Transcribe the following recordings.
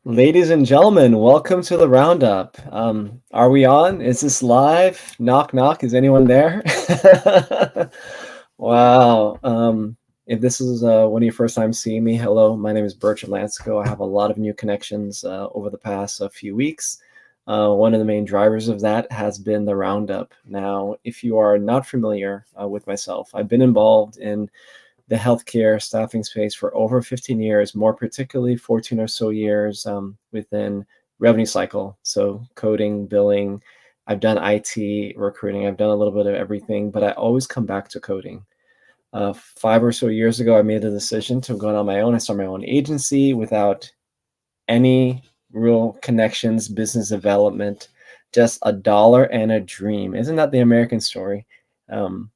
Ladies and gentlemen, welcome to the roundup. Are we on? Is this live? Knock, knock. Is anyone there? Wow. If this is one of your first times seeing me, hello. My name is Bertram Lansco. I have a lot of new connections over the past few weeks. One of the main drivers of that has been the roundup. Now, if you are not familiar with myself, I've been involved in the healthcare staffing space for over 15 years, more particularly 14 or so years within revenue cycle. So coding, billing, I've done IT, recruiting, I've done a little bit of everything, but I always come back to coding. 5 or so years ago, I made the decision to go on my own and start my own agency without any real connections, business development, just a dollar and a dream. Isn't that the American story? Um,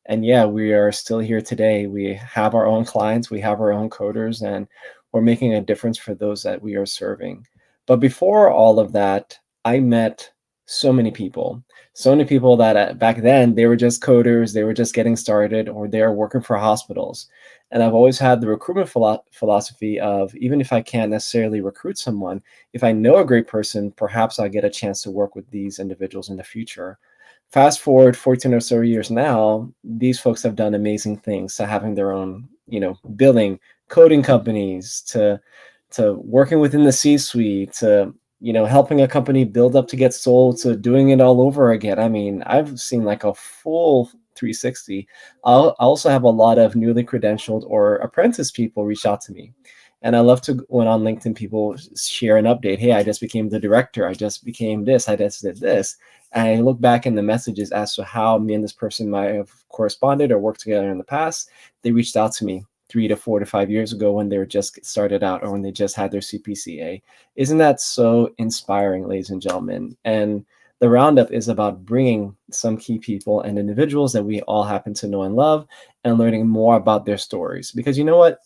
and yeah, we are still here today. We have our own clients, we have our own coders, and we're making a difference for those that we are serving. But before all of that, I met so many people that back then they were just coders, they were just getting started, or they are working for hospitals. And I've always had the recruitment philosophy of, even if I can't necessarily recruit someone, if I know a great person, perhaps I get a chance to work with these individuals in the future. Fast forward 14 or so years now, these folks have done amazing things, to having their own, billing, coding companies, to working within the C-suite, to helping a company build up to get sold, to doing it all over again. I mean, I've seen like a full 360. I also have a lot of newly credentialed or apprentice people reach out to me. And I love to, when on LinkedIn people share an update. Hey, I just became the director. I just became this. I just did this. And I look back in the messages as to how me and this person might have corresponded or worked together in the past. They reached out to me 3 to 4 to 5 years ago when they were just started out, or when they just had their CPCA. Isn't that so inspiring, ladies and gentlemen? And the roundup is about bringing some key people and individuals that we all happen to know and love, and learning more about their stories. Because you know what?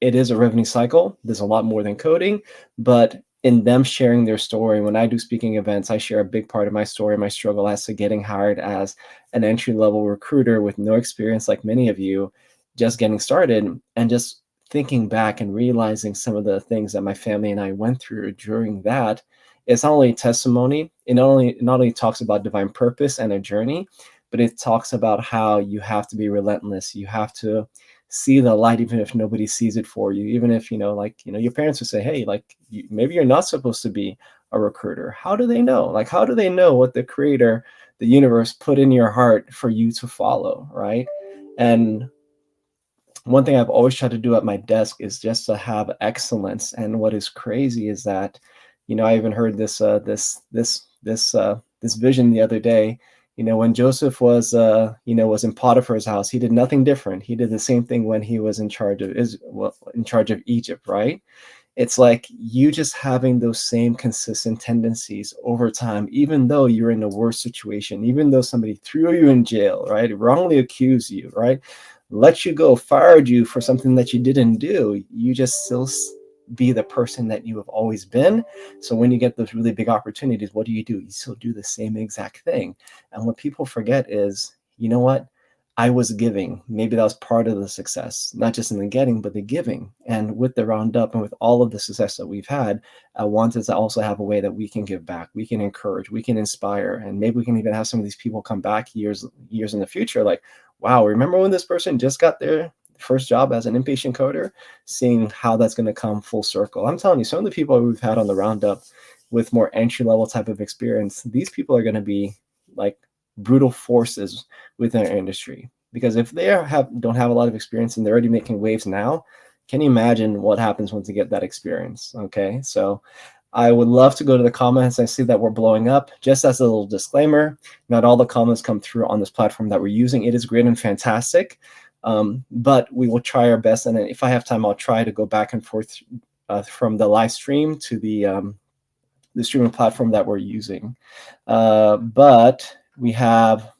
It is a revenue cycle. There's a lot more than coding, but in them sharing their story, when I do speaking events, I share a big part of my story, my struggle as to getting hired as an entry level recruiter with no experience, like many of you, just getting started, and just thinking back and realizing some of the things that my family and I went through during that. It's not only testimony, it not only talks about divine purpose and a journey, but it talks about how you have to be relentless. You have to see the light even if nobody sees it for you. Even if your parents would say, hey, like, maybe you're not supposed to be a recruiter. How do they know? Like, how do they know what the creator, the universe, put in your heart for you to follow, right? And one thing I've always tried to do at my desk is just to have excellence. And what is crazy is that, I even heard this vision the other day. When Joseph was in Potiphar's house, he did nothing different. He did the same thing when he was in charge of in charge of Egypt, right? It's like you just having those same consistent tendencies over time, even though you're in a worse situation, even though somebody threw you in jail, right? Wrongly accused you, right? Let you go, fired you for something that you didn't do. You just still be the person that you have always been. So when you get those really big opportunities, what do? You still do the same exact thing. And what people forget is, you know what? I was giving. Maybe that was part of the success, not just in the getting, but the giving. And with the roundup and with all of the success that we've had, I wanted to also have a way that we can give back, we can encourage, we can inspire, and maybe we can even have some of these people come back years in the future. Like, wow, remember when this person just got their first job as an inpatient coder? Seeing how that's going to come full circle. I'm telling you, some of the people we've had on the roundup with more entry level type of experience, these people are going to be like brutal forces within our industry. Because if they don't have a lot of experience and they're already making waves now, can you imagine what happens once you get that experience? Okay, so I would love to go to the comments. I see that we're blowing up. Just as a little disclaimer, not all the comments come through on this platform that we're using. It is great and fantastic, but we will try our best. And if I have time, I'll try to go back and forth from the live stream to the streaming platform that we're using. But we have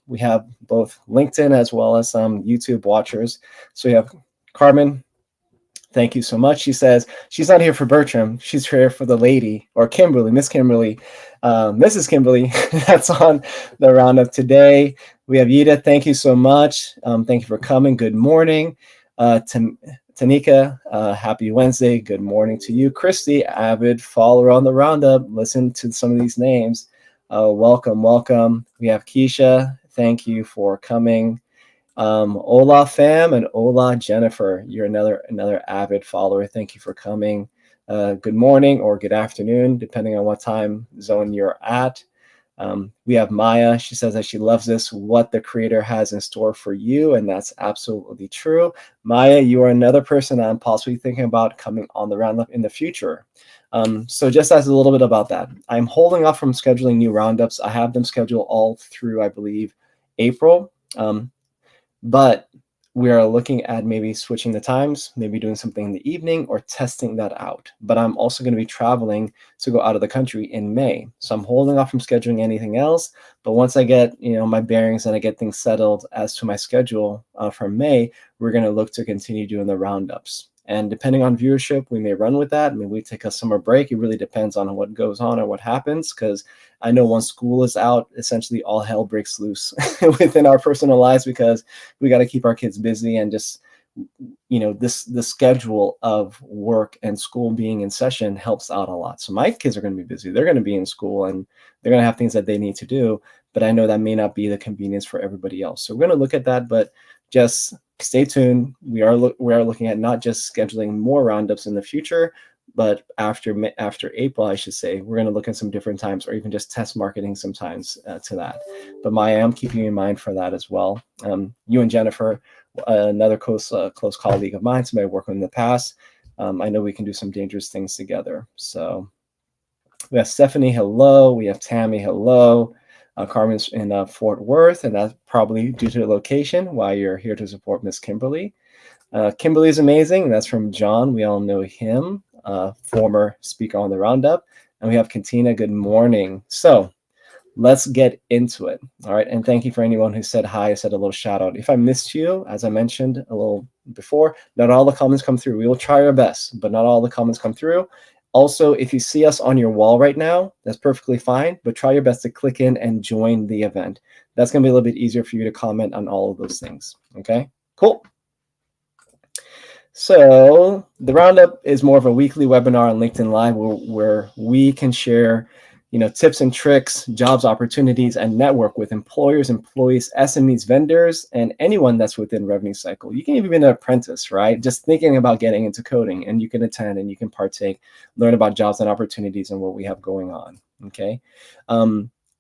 both LinkedIn as well as some YouTube watchers. So we have Carmen. Thank you so much. She says she's not here for Bertram. She's here for the lady, or Kimberly, Miss Kimberly, Mrs. Kimberly. That's on the roundup today. We have Yida. Thank you so much. Thank you for coming. Good morning. Tanika, happy Wednesday. Good morning to you. Christy, avid follower on the Roundup. Listen to some of these names. Welcome, welcome. We have Keisha. Thank you for coming. Ola fam and Ola Jennifer, you're another avid follower. Thank you for coming. Good morning or good afternoon, depending on what time zone you're at. We have Maya. She says that she loves this, what the creator has in store for you, and that's absolutely true. Maya, you are another person I'm possibly thinking about coming on the Roundup in the future. So just as a little bit about that, I'm holding off from scheduling new Roundups. I have them scheduled all through, I believe, April. But we are looking at maybe switching the times, maybe doing something in the evening or testing that out. But I'm also going to be traveling to go out of the country in May. So I'm holding off from scheduling anything else. But once I get, my bearings and I get things settled as to my schedule for May, we're going to look to continue doing the roundups. And depending on viewership, we may run with that. Maybe we take a summer break. It really depends on what goes on or what happens, because I know once school is out, essentially all hell breaks loose within our personal lives, because we got to keep our kids busy, and just the schedule of work and school being in session helps out a lot. So my kids are going to be busy. They're going to be in school and they're going to have things that they need to do, but I know that may not be the convenience for everybody else. So we're going to look at that, but just stay tuned. We are looking at not just scheduling more roundups in the future, but after April, I should say, we're going to look at some different times, or even just test marketing sometimes to that. But Maya, I'm keeping you in mind for that as well. You and Jennifer, another close colleague of mine, somebody I've worked with in the past. I know we can do some dangerous things together. So we have Stephanie, hello. We have Tammy, hello. Carmen's in Fort Worth, and that's probably due to the location why you're here to support Miss Kimberly. Kimberly is amazing. That's from John. We all know him, former speaker on the Roundup. And we have Katina. Good morning. So let's get into it. All right. And thank you for anyone who said hi, said a little shout out. If I missed you, as I mentioned a little before, not all the comments come through. We will try our best, but not all the comments come through. Also, if you see us on your wall right now, that's perfectly fine, but try your best to click in and join the event. That's going to be a little bit easier for you to comment on all of those things. Okay, cool. So the Roundup is more of a weekly webinar on LinkedIn Live where we can share tips and tricks, jobs opportunities, and network with employers, employees, SMEs, vendors, and anyone that's within revenue cycle. You can even be an apprentice, right? Just thinking about getting into coding, and you can attend and you can partake, learn about jobs and opportunities and what we have going on, okay?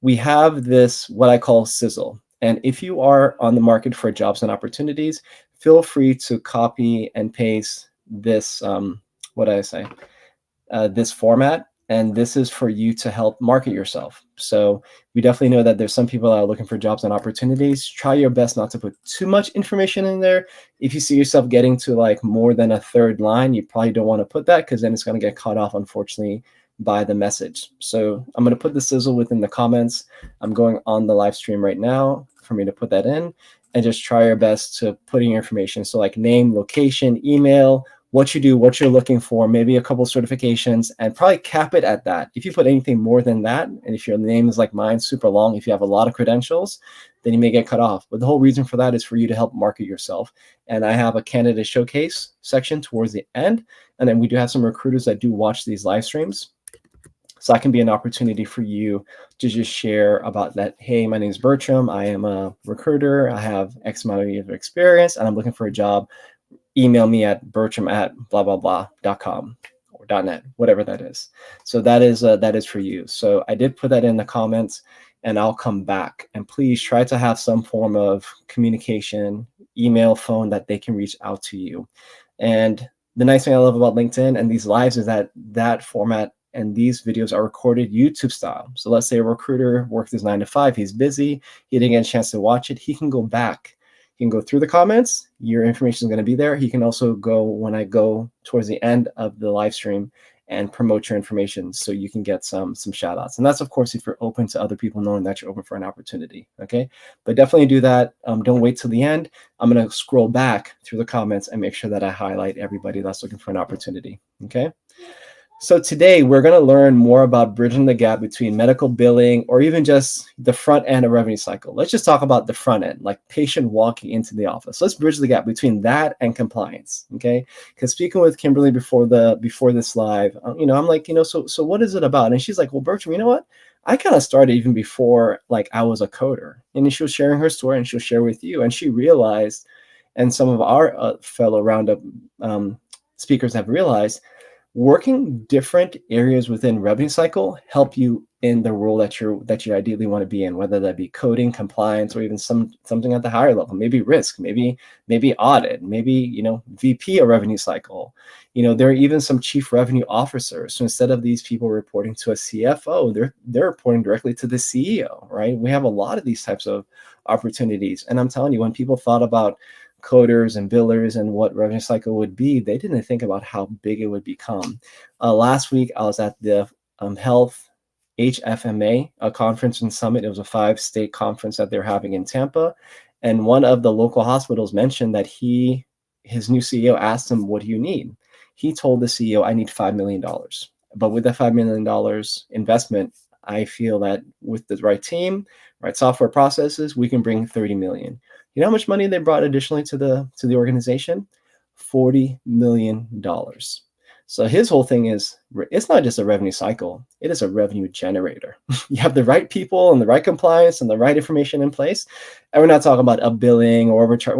We have this, what I call sizzle. And if you are on the market for jobs and opportunities, feel free to copy and paste this, this format. And this is for you to help market yourself. So we definitely know that there's some people that are looking for jobs and opportunities. Try your best not to put too much information in there. If you see yourself getting to like more than a third line, you probably don't want to put that, because then it's going to get cut off, unfortunately, by the message. So I'm going to put the sizzle within the comments. I'm going on the live stream right now for me to put that in, and just try your best to put in your information. So like name, location, email, what you do, what you're looking for, maybe a couple certifications, and probably cap it at that. If you put anything more than that, and if your name is like mine, super long, if you have a lot of credentials, then you may get cut off. But the whole reason for that is for you to help market yourself. And I have a candidate showcase section towards the end. And then we do have some recruiters that do watch these live streams. So that can be an opportunity for you to just share about that. Hey, my name is Bertram. I am a recruiter. I have X amount of years of experience, and I'm looking for a job. Email me at bertram@blah-blah-blah.com or .net, whatever that is. So that is for you. So I did put that in the comments, and I'll come back. And please try to have some form of communication, email, phone, that they can reach out to you. And the nice thing I love about LinkedIn and these lives is that format and these videos are recorded YouTube style. So let's say a recruiter works his 9 to 5, he's busy, he didn't get a chance to watch it, he can go back. He can go through the comments, your information is going to be there. He can also go when I go towards the end of the live stream and promote your information so you can get some shout outs. And that's, of course, if you're open to other people knowing that you're open for an opportunity, okay? But definitely do that. Don't wait till the end. I'm going to scroll back through the comments and make sure that I highlight everybody that's looking for an opportunity, okay? So today we're going to learn more about bridging the gap between medical billing or even just the front end of revenue cycle. Let's just talk about the front end, like patient walking into the office. Let's bridge the gap between that and compliance, okay? Because speaking with Kimberly before this live, I'm like, so what is it about? And she's like, well, Bertram, you know what? I kind of started even before like I was a coder. And she was sharing her story, and she'll share with you. And she realized, and some of our fellow Roundup speakers have realized, working different areas within revenue cycle help you in the role that you ideally want to be in, whether that be coding, compliance, or even something at the higher level, maybe risk, maybe audit, maybe VP of revenue cycle. There are even some chief revenue officers. So instead of these people reporting to a CFO, they're reporting directly to the CEO, right? We have a lot of these types of opportunities. And I'm telling you, when people thought about coders and billers and what revenue cycle would be, they didn't think about how big it would become. Last week, I was at the Health HFMA, a conference and summit. It was a 5-state conference that they're having in Tampa. And one of the local hospitals mentioned that his new CEO asked him, what do you need? He told the CEO, I need $5 million. But with that $5 million investment, I feel that with the right team, right software processes, we can bring 30 million. You know how much money they brought additionally to the organization? $40 million. So his whole thing is, it's not just a revenue cycle, it is a revenue generator. You have the right people and the right compliance and the right information in place. And we're not talking about a billing or overcharge.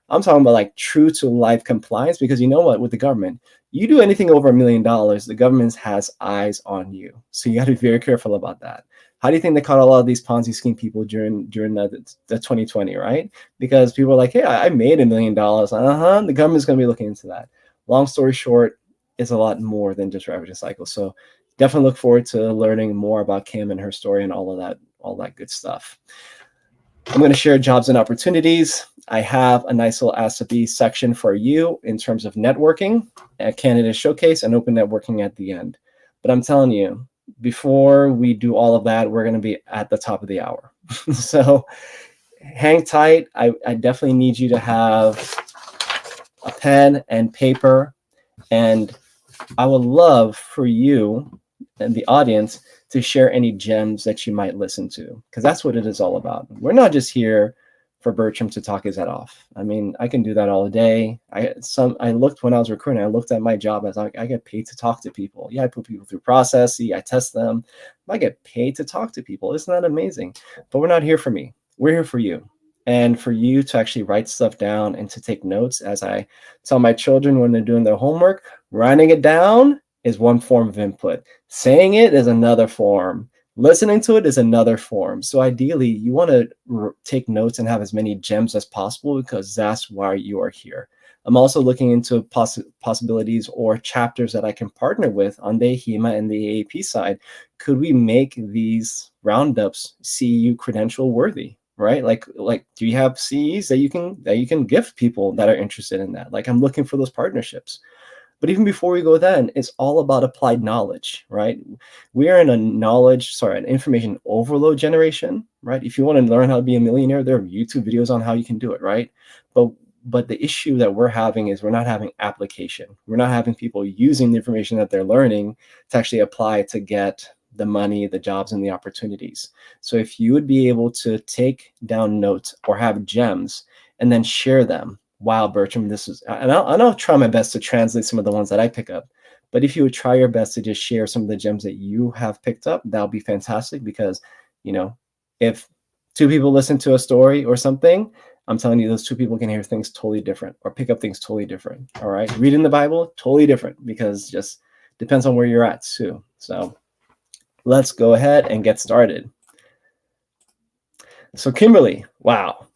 I'm talking about like true to life compliance, because you know what, with the government, you do anything over $1 million, the government has eyes on you. So you got to be very careful about that. How do you think they caught a lot of these Ponzi scheme people during the 2020, right? Because people are like, hey, I made $1 million. The government's going to be looking into that. Long story short, it's a lot more than just revenue cycle. So definitely look forward to learning more about Kim and her story and all that good stuff. I'm going to share jobs and opportunities. I have a nice little Ask to Be section for you in terms of networking, a candidate showcase, and open networking at the end. But I'm telling you, before we do all of that, we're going to be at the top of the hour. So hang tight. I definitely need you to have a pen and paper, and I would love for you and the audience to share any gems that you might listen to, because that's what it is all about. We're not just here for Bertram to talk his head off. I mean, I can do that all day. I looked when I was recruiting, I looked at my job as I get paid to talk to people. Yeah, I put people through process, I test them. I get paid to talk to people. Isn't that amazing? But we're not here for me. We're here for you. And for you to actually write stuff down and to take notes. As I tell my children when they're doing their homework, writing it down is one form of input. Saying it is another form. Listening to it is another form. So ideally, you want to take notes and have as many gems as possible, because that's why you are here. I'm also looking into possibilities or chapters that I can partner with on the HEMA and the AAP side. Could we make these roundups CEU credential worthy? Right? Like, do you have CEs that you can gift people that are interested in that? Like, I'm looking for those partnerships. But even before we go then, it's all about applied knowledge, right? We are in an information overload generation, right? If you want to learn how to be a millionaire, there are YouTube videos on how you can do it, right? But the issue that we're having is we're not having application. We're not having people using the information that they're learning to actually apply to get the money, the jobs, and the opportunities. So if you would be able to take down notes or have gems and then share them, wow, Bertram, I'll try my best to translate some of the ones that I pick up. But if you would try your best to just share some of the gems that you have picked up, that'll be fantastic, because, if 2 people listen to a story or something, I'm telling you, those 2 people can hear things totally different or pick up things totally different. All right. Reading the Bible, totally different, because just depends on where you're at too. So let's go ahead and get started. So Kimberly, wow.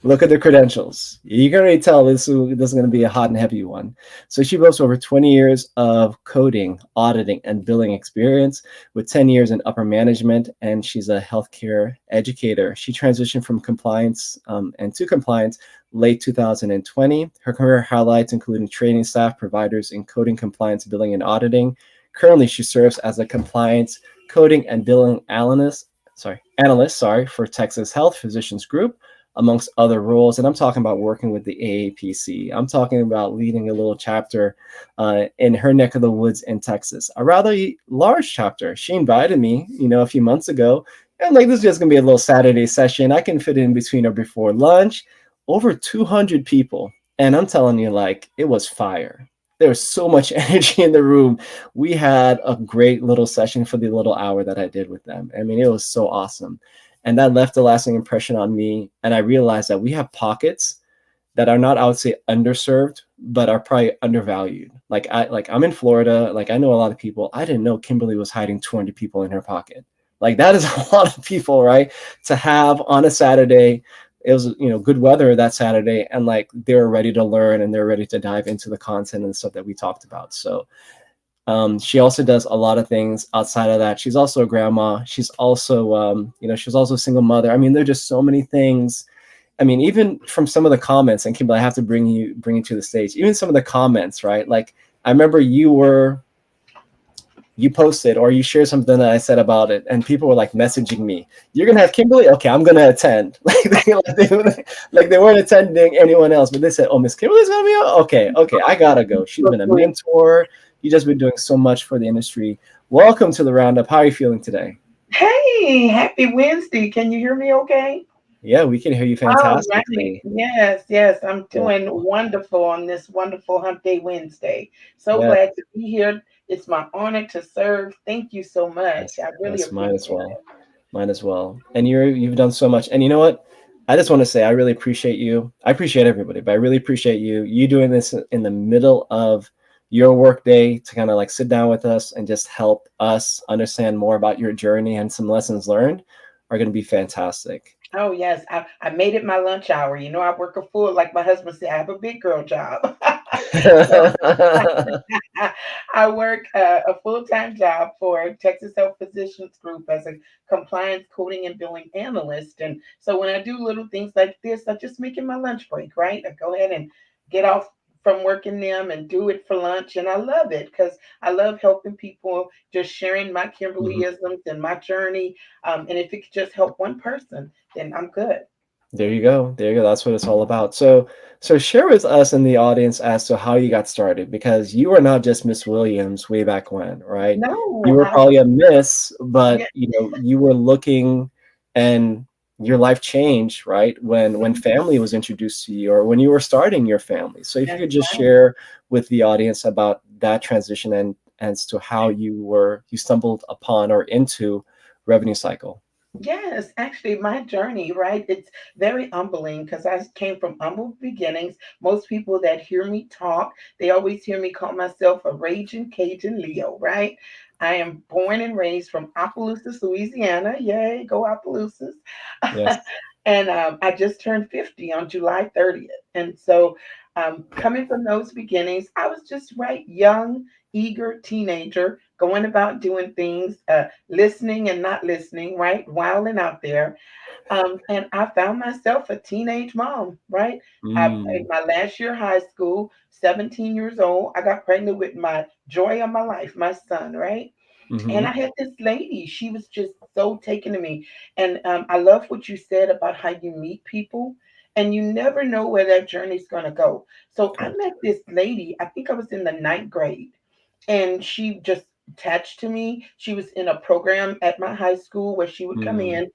Look at the credentials. You can already tell this is going to be a hot and heavy one. So she boasts over 20 years of coding, auditing, and billing experience, with 10 years in upper management, and she's a healthcare educator. She transitioned from compliance and to compliance late 2020. Her career highlights including training staff providers in coding, compliance, billing, and auditing. Currently, she serves as a compliance, coding, and billing analyst for Texas Health Physicians Group, amongst other roles. And I'm talking about working with the AAPC. I'm talking about leading a little chapter in her neck of the woods in Texas, a rather large chapter. She invited me, a few months ago. And like, this is just going to be a little Saturday session. I can fit in between or before lunch. Over 200 people. And I'm telling you, like, it was fire. There was so much energy in the room. We had a great little session for the little hour that I did with them. I mean, it was so awesome. And that left a lasting impression on me. And I realized that we have pockets that are not, I would say, underserved, but are probably undervalued. I'm in Florida. Like, I know a lot of people. I didn't know Kimberly was hiding 200 people in her pocket. Like, that is a lot of people, right? To have on a Saturday. It was, good weather that Saturday, and like, they're ready to learn and they're ready to dive into the content and stuff that we talked about. So she also does a lot of things outside of that. She's also a grandma. She's also, she's also a single mother. I mean, there are just so many things. I mean, even from some of the comments, and Kimberly, I have to bring you to the stage. Even some of the comments, right? Like, I remember you posted or you shared something that I said about it, and people were like messaging me, "You're gonna have Kimberly? Okay, I'm gonna attend." Like they weren't attending anyone else, but they said, "Oh, Miss Kimberly's gonna be on? Okay, I gotta go." She's been a mentor. You just been doing so much for the industry. Welcome to the roundup. How are you feeling today? Hey, happy Wednesday. Can you hear me okay? Yeah, we can hear you All right. fantastically. Yes, yes. I'm Yeah, doing wonderful on this wonderful Hump Day Wednesday. So yeah, glad to be here. It's my honor to serve. Thank you so much. yes, I really yes, mine appreciate as well. it. Mine as well. And you've done so much. And you know what? I just want to say I really appreciate you. I appreciate everybody, but I really appreciate you doing this in the middle of your work day to kind of like sit down with us and just help us understand more about your journey, and some lessons learned are going to be fantastic. Oh, yes. I made it my lunch hour. I work a full, like my husband said, I have a big girl job. So I work a full time job for Texas Health Physicians Group as a compliance coding and billing analyst. And so when I do little things like this, I just make it my lunch break, right? I go ahead and get off from working them and do it for lunch. And I love it because I love helping people, just sharing my Mhm. Kimberlyisms and my journey. And if it could just help one person, then I'm good. There you go. There you go. That's what it's all about. So share with us in the audience as to how you got started, because you were not just Miss Williams way back when, right? You No, were I probably a miss, but yeah, you were looking, and your life changed, right? When family was introduced to you, or when you were starting your family. So if you that's could just right. share with the audience about that transition, and as to how you stumbled upon or into revenue cycle. Yes, actually, my journey, right? It's very humbling because I came from humble beginnings. Most people that hear me talk, they always hear me call myself a raging Cajun Leo, right? I am born and raised from Opelousas, Louisiana. Yay, go Opelousas. Yes. And I just turned 50 on July 30th. And so, coming from those beginnings, I was just right, young, eager teenager going about doing things, listening and not listening, right? Wilding out there. And I found myself a teenage mom, right? In Mm. my last year of high school, 17 years old, I got pregnant with my joy of my life, my son, right? And I Mhm. had this lady, she was just so taken to me. And I love what you said about how you meet people and you never know where that journey's going to go. So I Correct. met this lady, I think I was in the ninth grade, and she just attached to me. She was in a program at my high school where she would come Mm. in,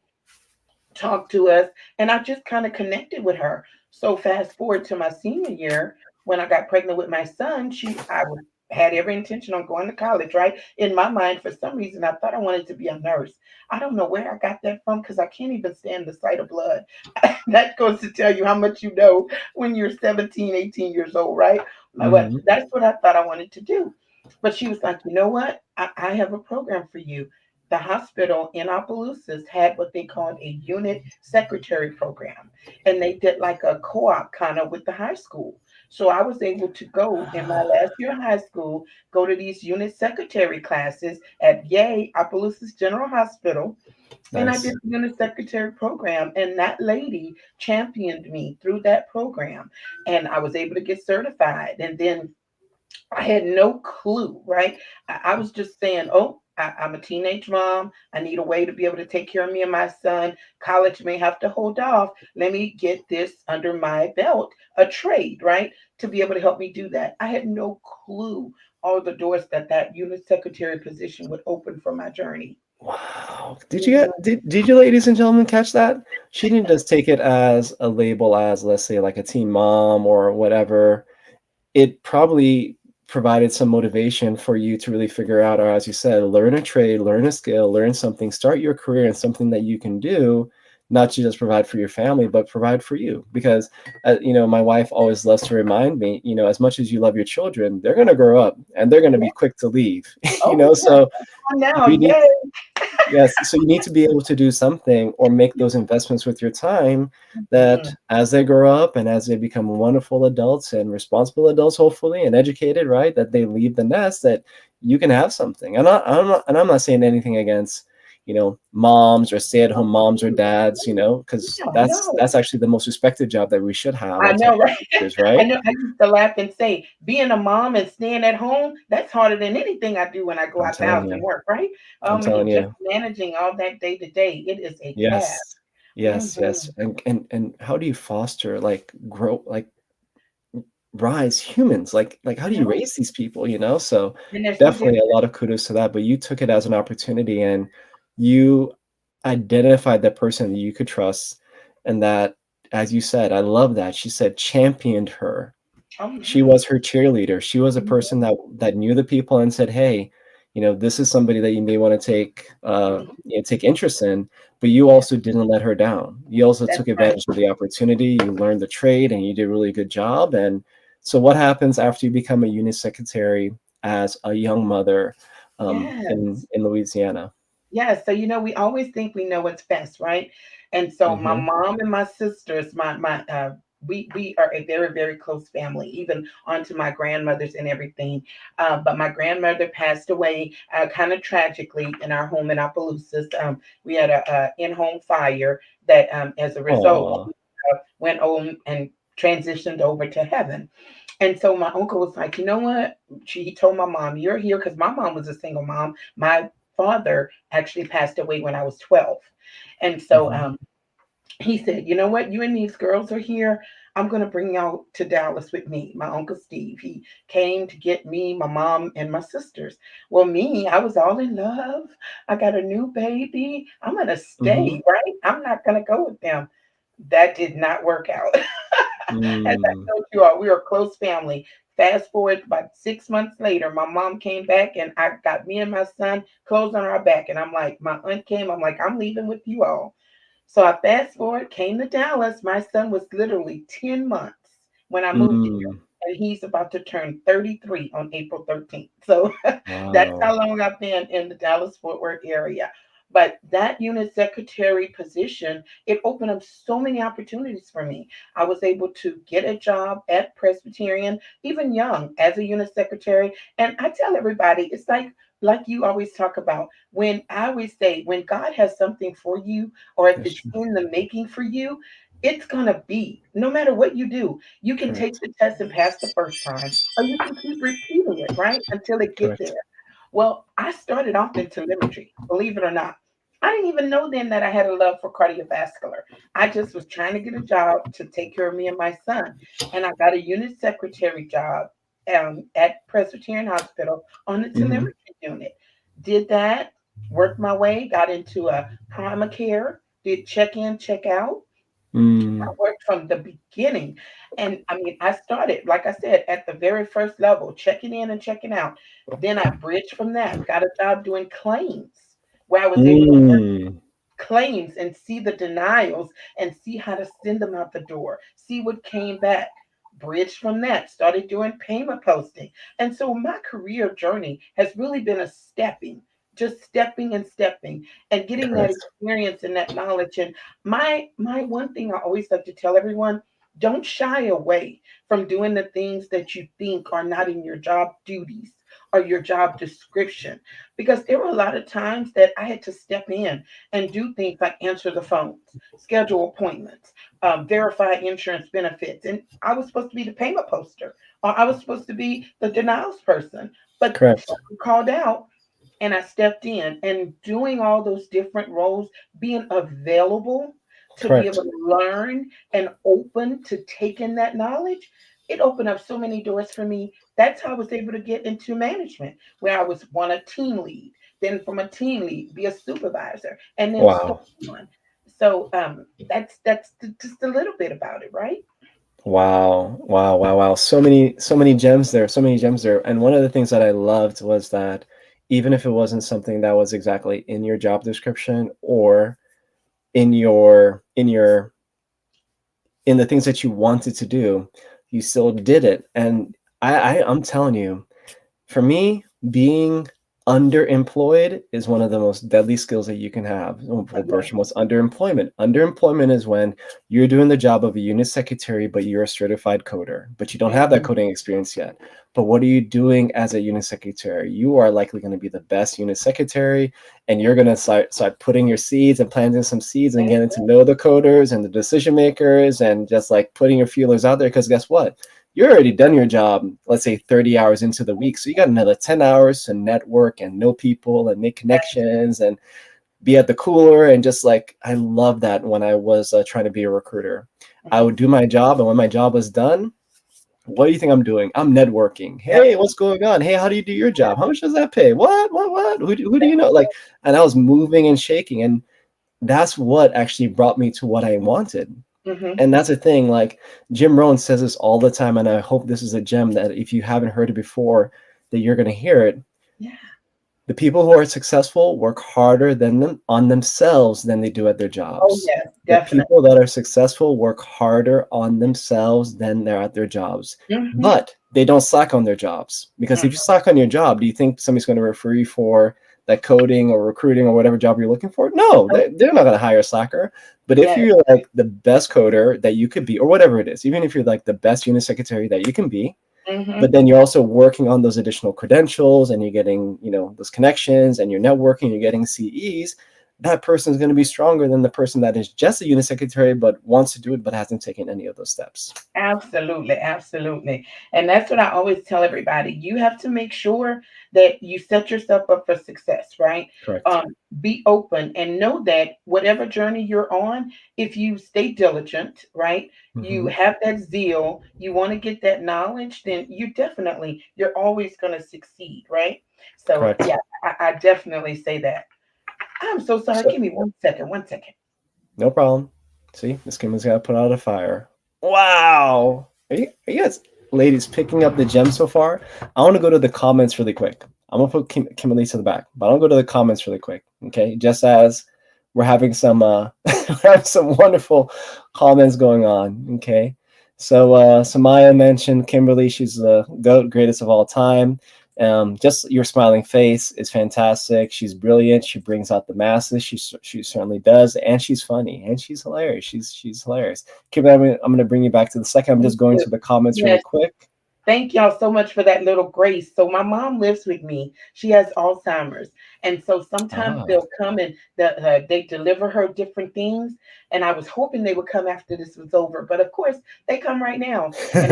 talk to us, and I just kind of connected with her. So fast forward to my senior year, when I got pregnant with my son, had every intention on going to college, right? In my mind, for some reason, I thought I wanted to be a nurse. I don't know where I got that from because I can't even stand the sight of blood. That goes to tell you how much you know when you're 17, 18 years old, right? But Mhm. that's what I thought I wanted to do. But she was like, you know what? I have a program for you. The hospital in Opelousas had what they called a unit secretary program, and they did like a co-op kind of with the high school. So I was able to go in my last year of high school, go to these unit secretary classes at Yay Opelousas General Hospital, and I did Nice. the unit secretary program, and that lady championed me through that program, and I was able to get certified, and then I had no clue, right? I was just saying, oh, I'm a teenage mom. I need a way to be able to take care of me and my son. College may have to hold off. Let me get this under my belt, a trade, right? To be able to help me do that. I had no clue all the doors that that unit secretary position would open for my journey. Wow. Mhm. Did you ladies and gentlemen catch that? She didn't just take it as a label as, let's say, like a teen mom or whatever. It probably provided some motivation for you to really figure out, or as you said, learn a trade, learn a skill, learn something, start your career in something that you can do, not to just provide for your family, but provide for you. Because, my wife always loves to remind me, as much as you love your children, they're going to grow up and they're going to Yeah. be quick to leave, Oh, yeah. so Come on now. we need. Yes. Yes, so you need to be able to do something or make those investments with your time that Mhm. as they grow up and as they become wonderful adults and responsible adults, hopefully, and educated, right, that they leave the nest, that you can have something. And I'm not saying anything against, moms or stay-at-home moms or dads, because No, that's no. that's actually the most respected job that we should have I on top know, of right? teachers, I right? know. I used to laugh and say, being a mom and staying at home, that's harder than anything I do when I go I'm out the telling house and you. work, right? I'm telling Just you. managing all that day to day, it is a task. Yes. Yes, yes. Mhm. And how do you foster like grow like rise humans? Like how do you No, raise these people, So and they're so definitely different. a lot of kudos to that, but you took it as an opportunity and you identified that person that you could trust and that, as you said, I love that. She said championed her. Oh, She yeah. was her cheerleader. She was a person Mhm. that knew the people and said, "Hey, this is somebody that you may want to take interest in." But you Yeah, also didn't let her down. You also that's took right. advantage of the opportunity. You learned the trade, and you did a really good job. And so, what happens after you become a unit secretary as a young mother in Yes. Louisiana? Yes, so we always think we know what's best, right? And so my Hmm. mom and my sisters, we are a very, very close family, even onto my grandmothers and everything. But my grandmother passed away kind of tragically in our home in Opelousas. We had a in-home fire that, as a result, Oh. went on and transitioned over to heaven. And so my uncle was like, you know what? He told my mom, "You're here," because my mom was a single mom. My father actually passed away when I was 12. And so Hmm. he said, "You know what? You and these girls are here. I'm going to bring y'all to Dallas with me." My uncle Steve, he came to get me, my mom, and my sisters. Well, me, I was all in love. I got a new baby. I'm going to Hmm. stay, right? I'm not going to go with them. That did not work out. As I Mm. told you all, we were a close family. Fast forward about 6 months later, my mom came back and I got me and my son clothes on our back. And I'm like, my aunt came, I'm like, I'm leaving with you all. So I fast forward, came to Dallas. My son was literally 10 months when I moved here. Mm. And he's about to turn 33 on April 13th. So that's how Wow. long I've been in the Dallas Fort Worth area. But that unit secretary position, it opened up so many opportunities for me. I was able to get a job at Presbyterian, even young, as a unit secretary. And I tell everybody, it's like you always talk about, when I always say, when God has something for you, or if That's it's true. in the making for you, it's gonna be. No matter what you do, you can take Correct. the test and pass the first time, or you can keep repeating it, right? Until it get Correct. there. Well, I started off in telemetry, believe it or not. I didn't even know then that I had a love for cardiovascular. I just was trying to get a job to take care of me and my son. And I got a unit secretary job at Presbyterian Hospital on the Mhm. telemetry unit. Did that, worked my way, got into a Primacare, did check in, check out. I Mm. worked from the beginning. And I mean, I started, like I said, at the very first level, checking in and checking out. Then I bridged from that, got a job doing claims where I was able to Mm. claims and see the denials and see how to send them out the door, see what came back. Bridged from that, started doing payment posting. And so my career journey has really been a stepping, just stepping and stepping and getting that Correct. experience and that knowledge. And my one thing I always like to tell everyone, don't shy away from doing the things that you think are not in your job duties or your job description. Because there were a lot of times that I had to step in and do things like answer the phones, schedule appointments, verify insurance benefits. And I was supposed to be the payment poster, or I was supposed to be the denials person. But Correct. someone called out. and I stepped in and doing all those different roles, being available to be able Correct. to learn and open to take in that knowledge, it opened up so many doors for me. That's how I was able to get into management, where I was one a team lead, then from a team lead, be a supervisor, and then so Wow. on. So that's just a little bit about it, right? Wow. Wow. Wow. Wow. So many gems there. So many gems there. And one of the things that I loved was that even if it wasn't something that was exactly in your job description or in in the things that you wanted to do, you still did it. And I'm telling you, for me, being underemployed is one of the most deadly skills that you can have. Well, Yes. Bertram, what's underemployment? Underemployment is when you're doing the job of a unit secretary, but you're a certified coder, but you don't have that Mhm. coding experience yet. But what are you doing as a unit secretary? You are likely going to be the best unit secretary, and you're going to start putting your seeds and planting some seeds and getting to know the coders and the decision makers and just like putting your feelers out there. Because guess what? You're already done your job, let's say 30 hours into the week. So you got another 10 hours to network and know people and make connections and be at the cooler. And just like, I love that when I was trying to be a recruiter. I Mhm. would do my job. And when my job was done, what do you think I'm doing? I'm networking. Hey, Absolutely. what's going on? Hey, how do you do your job? How much does that pay? What? Who do you know? Like, and I was moving and shaking. And that's what actually brought me to what I wanted. Mhm. And that's the thing, like Jim Rohn says this all the time, and I hope this is a gem that if you haven't heard it before, that you're going to hear it. Yeah. The people who are successful work harder than them on themselves than they do at their Oh jobs. yes, The definitely. people that are successful work harder on themselves than they're at their jobs. Mhm. But they don't slack on their jobs, because if you Mhm. slack on your job, do you think somebody's going to refer you for that coding or recruiting or whatever job you're looking for? No, Oh, they're not going to hire a slacker. But if yes. you're like the best coder that you could be, or whatever it is, even if you're like the best unit secretary that you can be, but Mhm. then you're also working on those additional credentials and you're getting, those connections and you're networking, you're getting CEs, that person is going to be stronger than the person that is just a unit secretary but wants to do it but hasn't taken any of those steps. Absolutely, absolutely. And that's what I always tell everybody. You have to make sure that you set yourself up for success, right? Correct. Um, be open and know that whatever journey you're on, if you stay diligent, right? You Hmm. have that zeal, you want to get that knowledge, then you're always going to succeed, right? So, Correct. yeah, I definitely say that. I'm so sorry. So, Give me 1 second, 1 second. no problem. See, this Kim's got to put out a fire. Wow. Are you guys, ladies, picking up the gem so far? I want to go to the comments really quick. I'm going to put Kimberly to the back, but I'll go to the comments really quick. Okay. Just as we're having some, we're having some wonderful comments going on. Okay. So, Samaya mentioned Kimberly. She's the GOAT, greatest of all time. Just your smiling face is fantastic. She's brilliant. She brings out the masses. She certainly does, and she's funny and she's hilarious. She's hilarious. Kim, I'm gonna bring you back to the second. I'm Thank just going you. to the comments really Yes. quick. Thank y'all so much for that little grace. So my mom lives with me. She has Alzheimer's, and so sometimes Ah. they'll come and they deliver her different things. And I was hoping they would come after this was over, but of course they come right now. And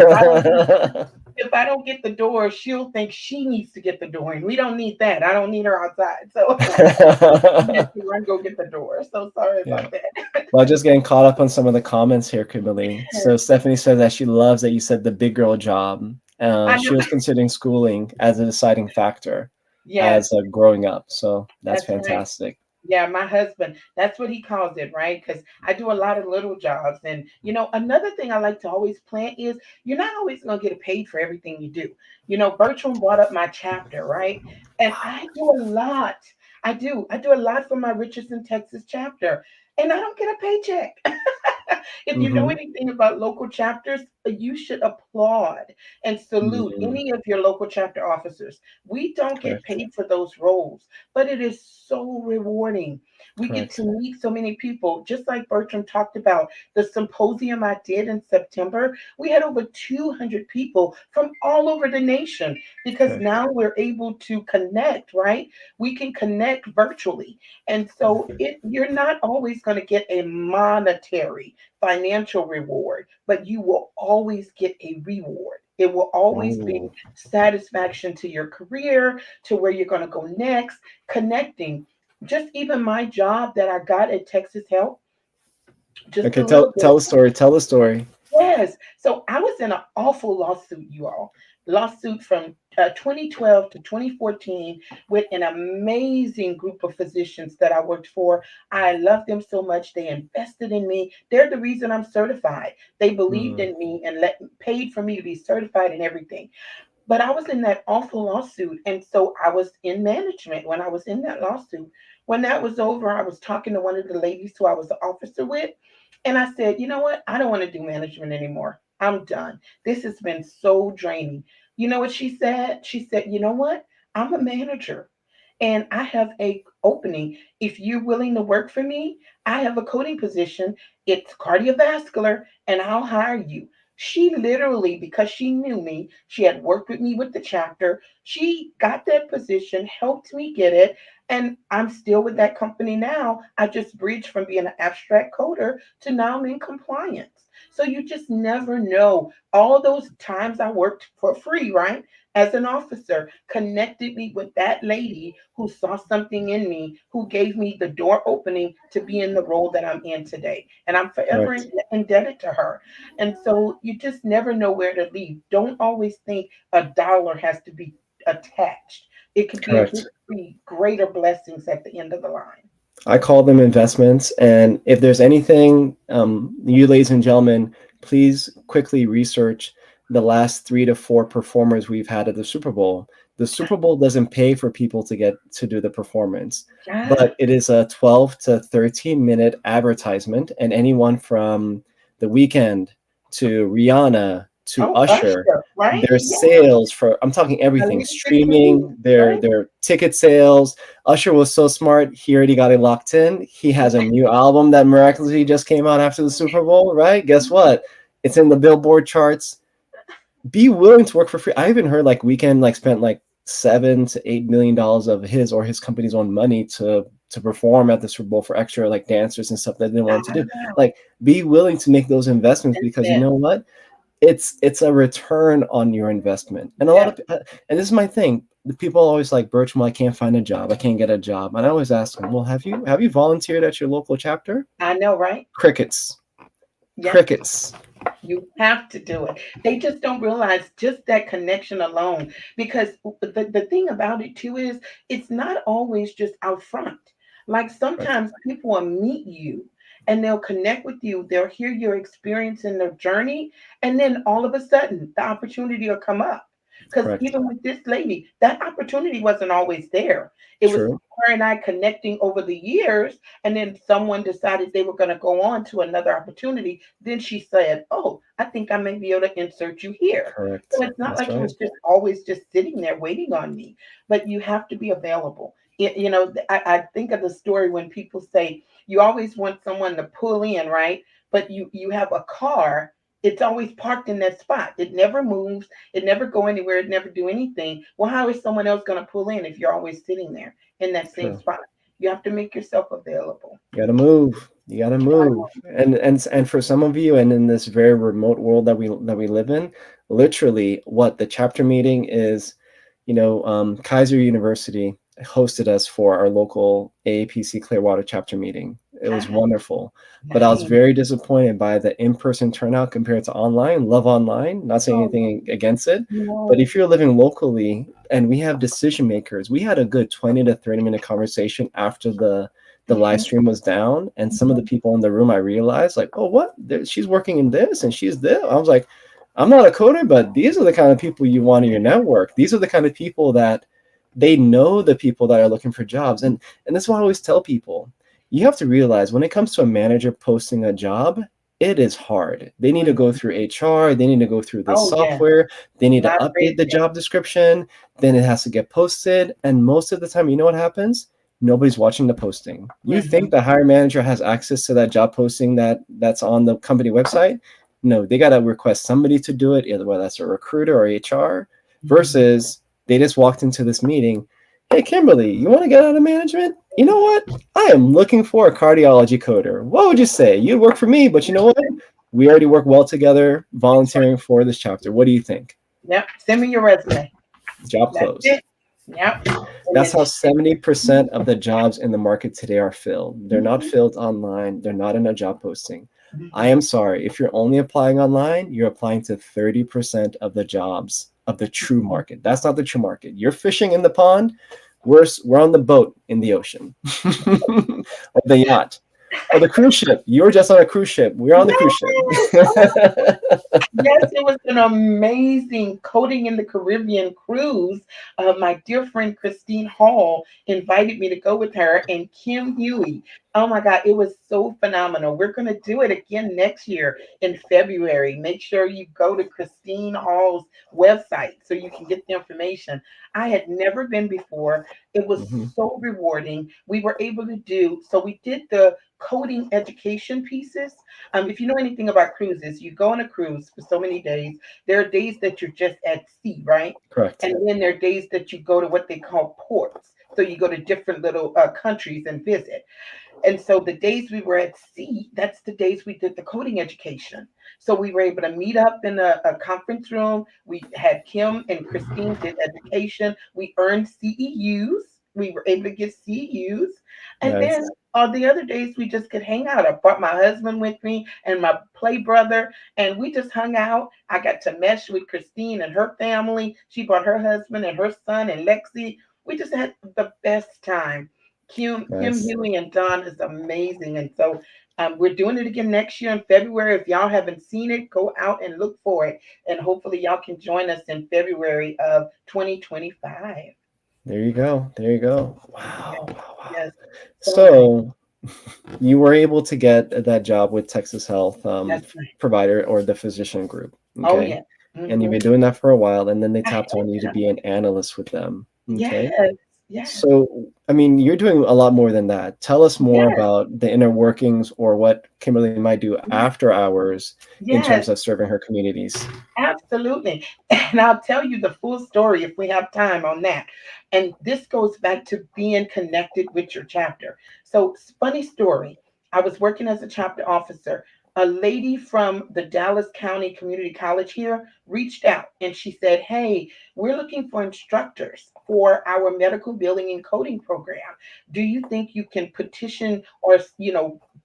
if I don't get the door, she'll think she needs to get the door, and we don't need that. I don't need her outside, so I have to run go get the door. So sorry Yeah. about that. Well, just getting caught up on some of the comments here, Kimberly. So Stephanie said that she loves that you said the big girl job. I She know. was considering schooling as a deciding factor Yes, as growing up. So that's that's right. fantastic. Yeah, my husband, that's what he calls it, right? Because I do a lot of little jobs. And, another thing I like to always plant is you're not always going to get paid for everything you do. Bertram brought up my chapter, right? And I do a lot. I do. I do a lot for my Richardson, Texas chapter, and I don't get a paycheck. If you know Mm-hmm. anything about local chapters, you should applaud and salute Mm, any of your local chapter officers. We don't get correct. paid for those roles, but it is so rewarding. We get to Correct. meet so many people, just like Bertram talked about the symposium I did in September. We had over 200 people from all over the nation because Correct. now we're able to connect, right? We can connect virtually. And so you're not always going to get a monetary financial reward, but you will always get a reward. It will always be Oh, satisfaction to your career, to where you're going to go next, connecting. Just even my job that I got at Texas Health, just a okay. little bit. Tell the story. Tell the story. Yes. So I was in an awful lawsuit, you all. Lawsuit from 2012 to 2014 with an amazing group of physicians that I worked for. I love them so much. They invested in me. They're the reason I'm certified. They believed Mm, in me and paid for me to be certified and everything. But I was in that awful lawsuit. And so I was in management when I was in that lawsuit. When that was over, I was talking to one of the ladies who I was the officer with. And I said, you know what? I don't want to do management anymore. I'm done. This has been so draining. You know what she said? She said, you know what? I'm a manager and I have a opening. If you're willing to work for me, I have a coding position. It's cardiovascular and I'll hire you. She literally, because she knew me, she had worked with me with the chapter. She got that position, helped me get it, and I'm still with that company now. I just bridged from being an abstract coder to now I'm in compliance. So you just never know. All those times I worked for free, right? As an officer, connected me with that lady who saw something in me, who gave me the door opening to be in the role that I'm in today. And I'm forever correct. indebted to her. And so you just never know where to leave. Don't always think a dollar has to be attached. It could Correct. be greater blessings at the end of the line. I call them investments. And if there's anything, you ladies and gentlemen, please quickly research the last 3 to 4 performers we've had at the Super Bowl. The Super Bowl doesn't pay for people to get to do the performance, Yeah. but it is a 12 to 13-minute advertisement, and anyone from The Weeknd to Rihanna to Oh, Usher, Usher, right? their Yeah. sales for, I'm talking The everything, leadership team, streaming, right? their ticket sales. Usher was so smart. He already got it locked in. He has a new album that miraculously just came out after the Super Bowl, right? Guess what? It's in the Billboard charts. Be willing to work for free. I even heard like Weekend like spent like $7 to $8 million of his or his company's own money to perform at the Super Bowl for extra like dancers and stuff that they didn't want to do. Wow. Like, be willing to make those investments, because you Instant. know what? It's a return on your investment. And a lot Yeah, of and this is my thing. The people always like, Birch, well, I can't find a job. I can't get a job. And I always ask them, well, have you volunteered at your local chapter? I know, right? Crickets. Yeah. Crickets. You have to do it. They just don't realize just that connection alone. Because the thing about it too is it's not always just out front. Like Correct. sometimes people will meet you and they'll connect with you, they'll hear your experience in their journey, and then all of a sudden the opportunity will come up. Because Correct. even with this lady, that opportunity wasn't always there. It was True. her and I connecting over the years, and then someone decided they were going to go on to another opportunity. Then she said, oh, I think I may be able to insert you here. So Correct. it's not That's like it right. was just always just sitting there waiting on me, but you have to be available. I think of the story when people say you always want someone to pull in, right? But you have a car, it's always parked in that spot. It never moves, it never go anywhere, it never do anything. Well, how is someone else going to pull in if you're always sitting there in that same True. spot? You have to make yourself available. You gotta move. You gotta move. And for some of you, and in this very remote world that we live in, literally, what the chapter meeting is, Kaiser University hosted us for our local AAPC Clearwater chapter meeting. It was Ah, wonderful, but I was nice. very disappointed by the in-person turnout compared to online. Love online, not saying Oh, anything against it, but no. if you're living locally and we have decision makers, we had a good 20 to 30-minute conversation after the live Mhm, stream was down, and some of the mhm, people in the room, I realized like, oh, what, she's working in this and she's this. I was like, I'm not a coder, but these are the kind of people you want in your network. These are the kind of people that they know, the people that are looking for jobs. And that's why I always tell people, you have to realize when it comes to a manager posting a job, it is hard. They need to go mhm. through HR, they need to go through the Oh, yeah. software, they need to Lot of red update the tape. job description, then it has to get posted. And most of the time, you know what happens? Nobody's watching the posting. You think Mhm, the hiring manager has access to that job posting that's on the company website? No, they got to request somebody to do it, either whether that's a recruiter or HR, mhm. versus they just walked into this meeting. Hey, Kimberly, you want to get out of management? You know what? I am looking for a cardiology coder. What would you say? You'd work for me, but you know what? we already work well together, volunteering for this chapter. What do you think? Yep. Send me your resume. Job That's closed. it. Yep. And That's then how 70% of the jobs in the market today are filled. They're not Mhm. filled online, they're not in a job posting. I Mhm. am sorry, if you're only applying online, you're applying to 30% of the jobs of the true market. That's not the true market. You're fishing in the pond, we're on the boat in the ocean, or the yacht, or the cruise ship. You're just on a cruise ship. We're on the cruise ship. Yes. Oh, yes, it was an amazing Coding in the Caribbean cruise. My dear friend Christine Hall invited me to go with her and Kim Huey. Oh my God, it was so phenomenal. We're going to do it again next year in February. Make sure you go to Christine Hall's website so you can get the information. I had never been before. It was Mhm. so rewarding. We were able to do, so we did the coding education pieces. If you know anything about cruises, you go on a cruise for so many days. There are days that you're just at sea, right? Correct. And then there are days that you go to what they call ports. So you go to different little countries and visit. And so the days we were at sea, that's the days we did the coding education. So we were able to meet up in a conference room. We had Kim and Christine did education. We earned CEUs. We were able to get CEUs. And then Nice. the other days we just could hang out. I brought my husband with me and my play brother, and we just hung out. I got to mesh with Christine and her family. She brought her husband and her son and Lexi. We just had the best time. Kim Nice. Huey and Don is amazing. And so we're doing it again next year in February. If y'all haven't seen it, go out and look for it. And hopefully y'all can join us in February of 2025. There you go. There you go. Yes, Wow. Wow. Wow. yes. So nice. So you were able to get that job with Texas Health That's right. provider or the physician group. Oh, Okay. yeah. And you've Hmm. been doing that for a while, and then they I tapped had on you to to. be an analyst with them. Okay. Yes, yes, So, I mean, you're doing a lot more than that. Tell us more yes, about the inner workings or what Kimberly might do yes, after hours in terms yes. of serving her communities. Absolutely. And I'll tell you the full story if we have time on that. And this goes back to being connected with your chapter. So, funny story. I was working as a chapter officer. A lady from the Dallas County Community College here reached out and she said, "Hey, we're looking for instructors for our medical billing and coding program. Do you think you can petition or,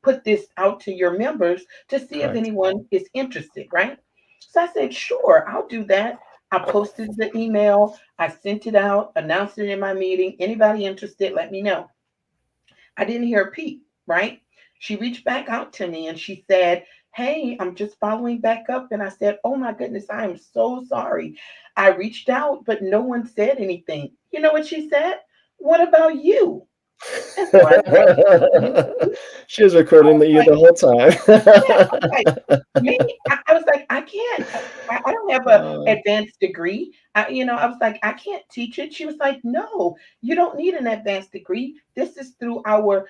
put this out to your members to see if Correct. anyone is interested?" Right? So I said, sure, I'll do that. I posted the email, I sent it out, announced it in my meeting. Anybody interested, let me know. I didn't hear a peep, right? She reached back out to me and she said, "Hey, I'm just following back up." And I said, "Oh my goodness, I am so sorry. I reached out, but no one said anything." You know what she said? "What about you?" And so I said, "Me?" She was I recording was you like, the whole yeah, I was like, time. me? I was like, I can't. I don't have a Uh, advanced degree. I was like, I can't teach it. She was like, no, you don't need an advanced degree. This is through our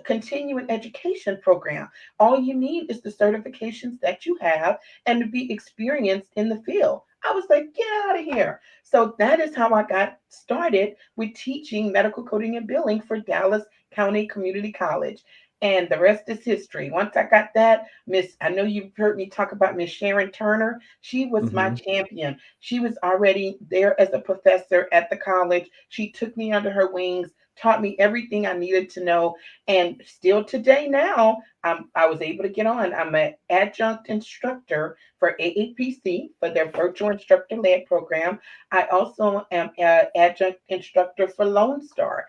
continuing education program. All you need is the certifications that you have and to be experienced in the field. I was like, get out of here. So that is how I got started with teaching medical coding and billing for Dallas County Community College. And the rest is history. Once I got that, I know you've heard me talk about Miss Sharon Turner. She was my mhm. champion. She was already there as a professor at the college. She took me under her wings, taught me everything I needed to know. And still today, now, I was able to get on. I'm an adjunct instructor for AAPC for their virtual instructor led program. I also am an adjunct instructor for Lone Star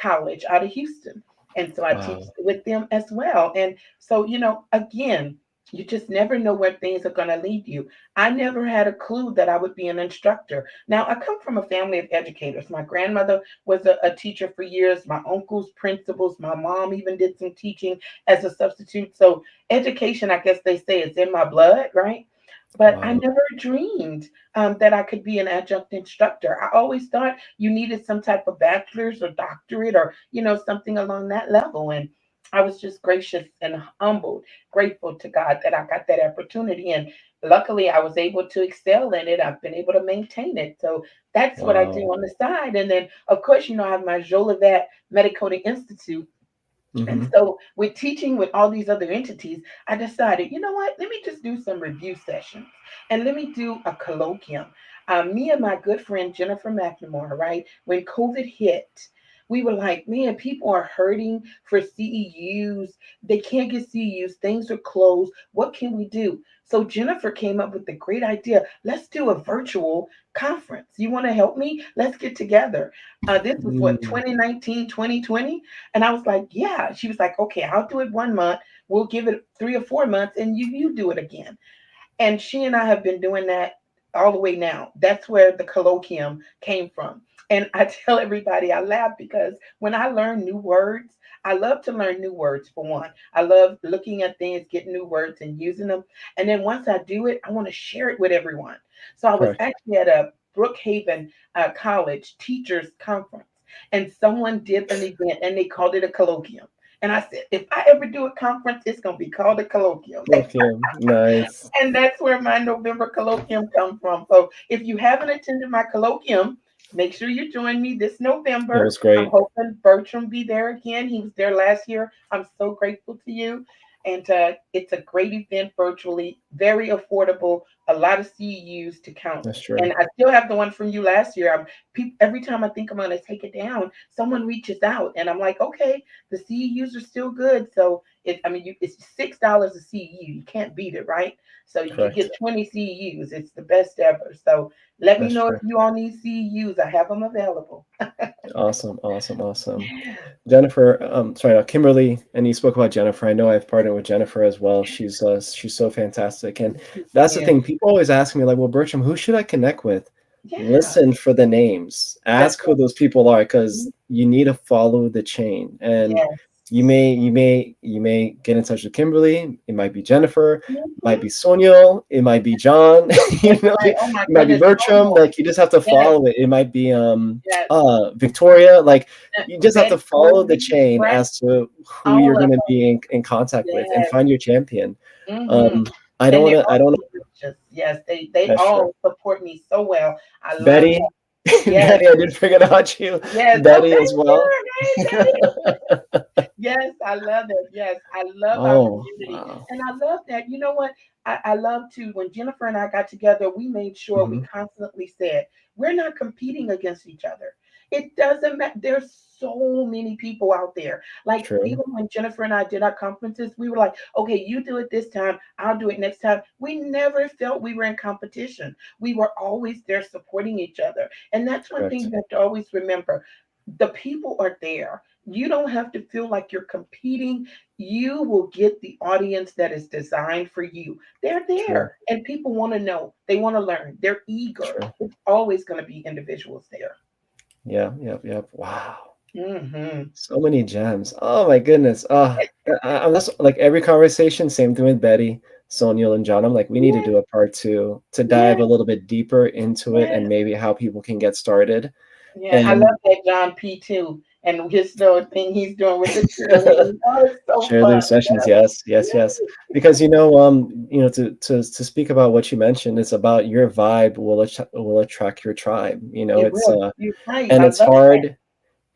College out of Houston. And so I teach Wow. with them as well. And so, again, you just never know where things are going to lead you. I never had a clue that I would be an instructor. Now, I come from a family of educators. My grandmother was a teacher for years, my uncles, principals, my mom even did some teaching as a substitute. So, education, I guess they say, is in my blood, right? But I Wow. never dreamed that I could be an adjunct instructor. I always thought you needed some type of bachelor's or doctorate or, something along that level. And I was just gracious and humbled, grateful to God that I got that opportunity. And luckily, I was able to excel in it. I've been able to maintain it. So that's what I do Wow. on the side. And then, of course, I have my Jolivet Medicoting Institute And Hmm. so, with teaching with all these other entities, I decided, you know what? Let me just do some review sessions and let me do a colloquium. Me and my good friend Jennifer McNamara, right? When COVID hit, we were like, man, people are hurting for CEUs. They can't get CEUs. Things are closed. What can we do? So Jennifer came up with the great idea. Let's do a virtual conference. You want to help me? Let's get together. This was what, Mm. 2019, 2020. And I was like, yeah. She was like, okay, I'll do it 1 month. We'll give it 3 or 4 months and you do it again. And she and I have been doing that all the way now. That's where the colloquium came from. And I tell everybody, I laugh because when I learn new words, I love to learn new words for one. I love looking at things, getting new words and using them. And then once I do it, I want to share it with everyone. So I was Correct. actually at a Brookhaven College teachers conference, and someone did an event and they called it a colloquium. And I said, if I ever do a conference, it's going to be called a colloquium. Okay. Nice. And that's where my November colloquium come from. So if you haven't attended my colloquium, make sure you join me this It November. was I'm great. hoping Bertram be there again. He was there last year. I'm so grateful to you. And it's a great event virtually, very affordable, a lot of CEUs to count. That's true. And I still have the one from you last year. Every time I think I'm going to take it down, someone reaches out, and I'm like, okay, the CEUs are still good. So it's $6 a CEU. You can't beat it, right? So you Correct. get 20 CEUs. It's the best ever. So let me That's know if true. you all need CEUs. I have them available. Awesome. Awesome. Awesome. Jennifer, sorry, Kimberly, and you spoke about Jennifer. I know I've partnered with Jennifer as well. She's so fantastic, and that's the Yeah, thing. People always ask me like, "Well, Bertram, who should I connect with?" yeah, Listen for the names. that's Ask who right. those people are, Mhm. because you need to follow the chain. And Yes. you may get in touch with Kimberly. It might be Jennifer. It might Mhm. be Sonia. It might be John. That's right. It Oh my might be goodness. Bertram. Oh, Like you just have to yes, follow it. It might be yes. Victoria. Like you just have to Betty follow the Colby, chain right? as to who you're All of going to them. be in contact with and Yes. find your champion. Hmm. I don't And want they're to. I all don't. delicious. Yes, they That's true. all support me so well. I love Betty, that. Yes, Betty, I didn't forget about you. yes. Oh, Betty as thank well. you. Hey, Betty. Yes, I love it. Yes, I love our Oh, community. wow. And I love that. You know what? I love to, when Jennifer and I got together, we made sure we Hmm. constantly said, we're not competing against each other. It doesn't matter. There's so many people out there. Like, True. even when Jennifer and I did our conferences, we were like, okay, you do it this time, I'll do it next time. We never felt we were in competition. We were always there supporting each other. And that's one thing Correct. you have to always remember. The people are there. You don't have to feel like you're competing. You will get the audience that is designed for you. They're True. there and people want to know. They want to learn. They're eager. True. It's always going to be individuals there. Yeah. Yep. Yep. Wow. Hmm. So many gems. Oh my goodness. I'm just like every conversation, same thing with Betty, Sonia, and John. I'm like, we need to Yes, do a part two to dive a yes, little bit deeper into it and yes. maybe how people can get started. Yeah, I And love that John P too, and his little thing he's doing with the cheerleading. Oh, it's so fun. cheerleading sessions, yes, yes, yes. Yes, Because to speak about what you mentioned, it's about your vibe will attract your tribe. it It's will. You're right. and I it's love that. hard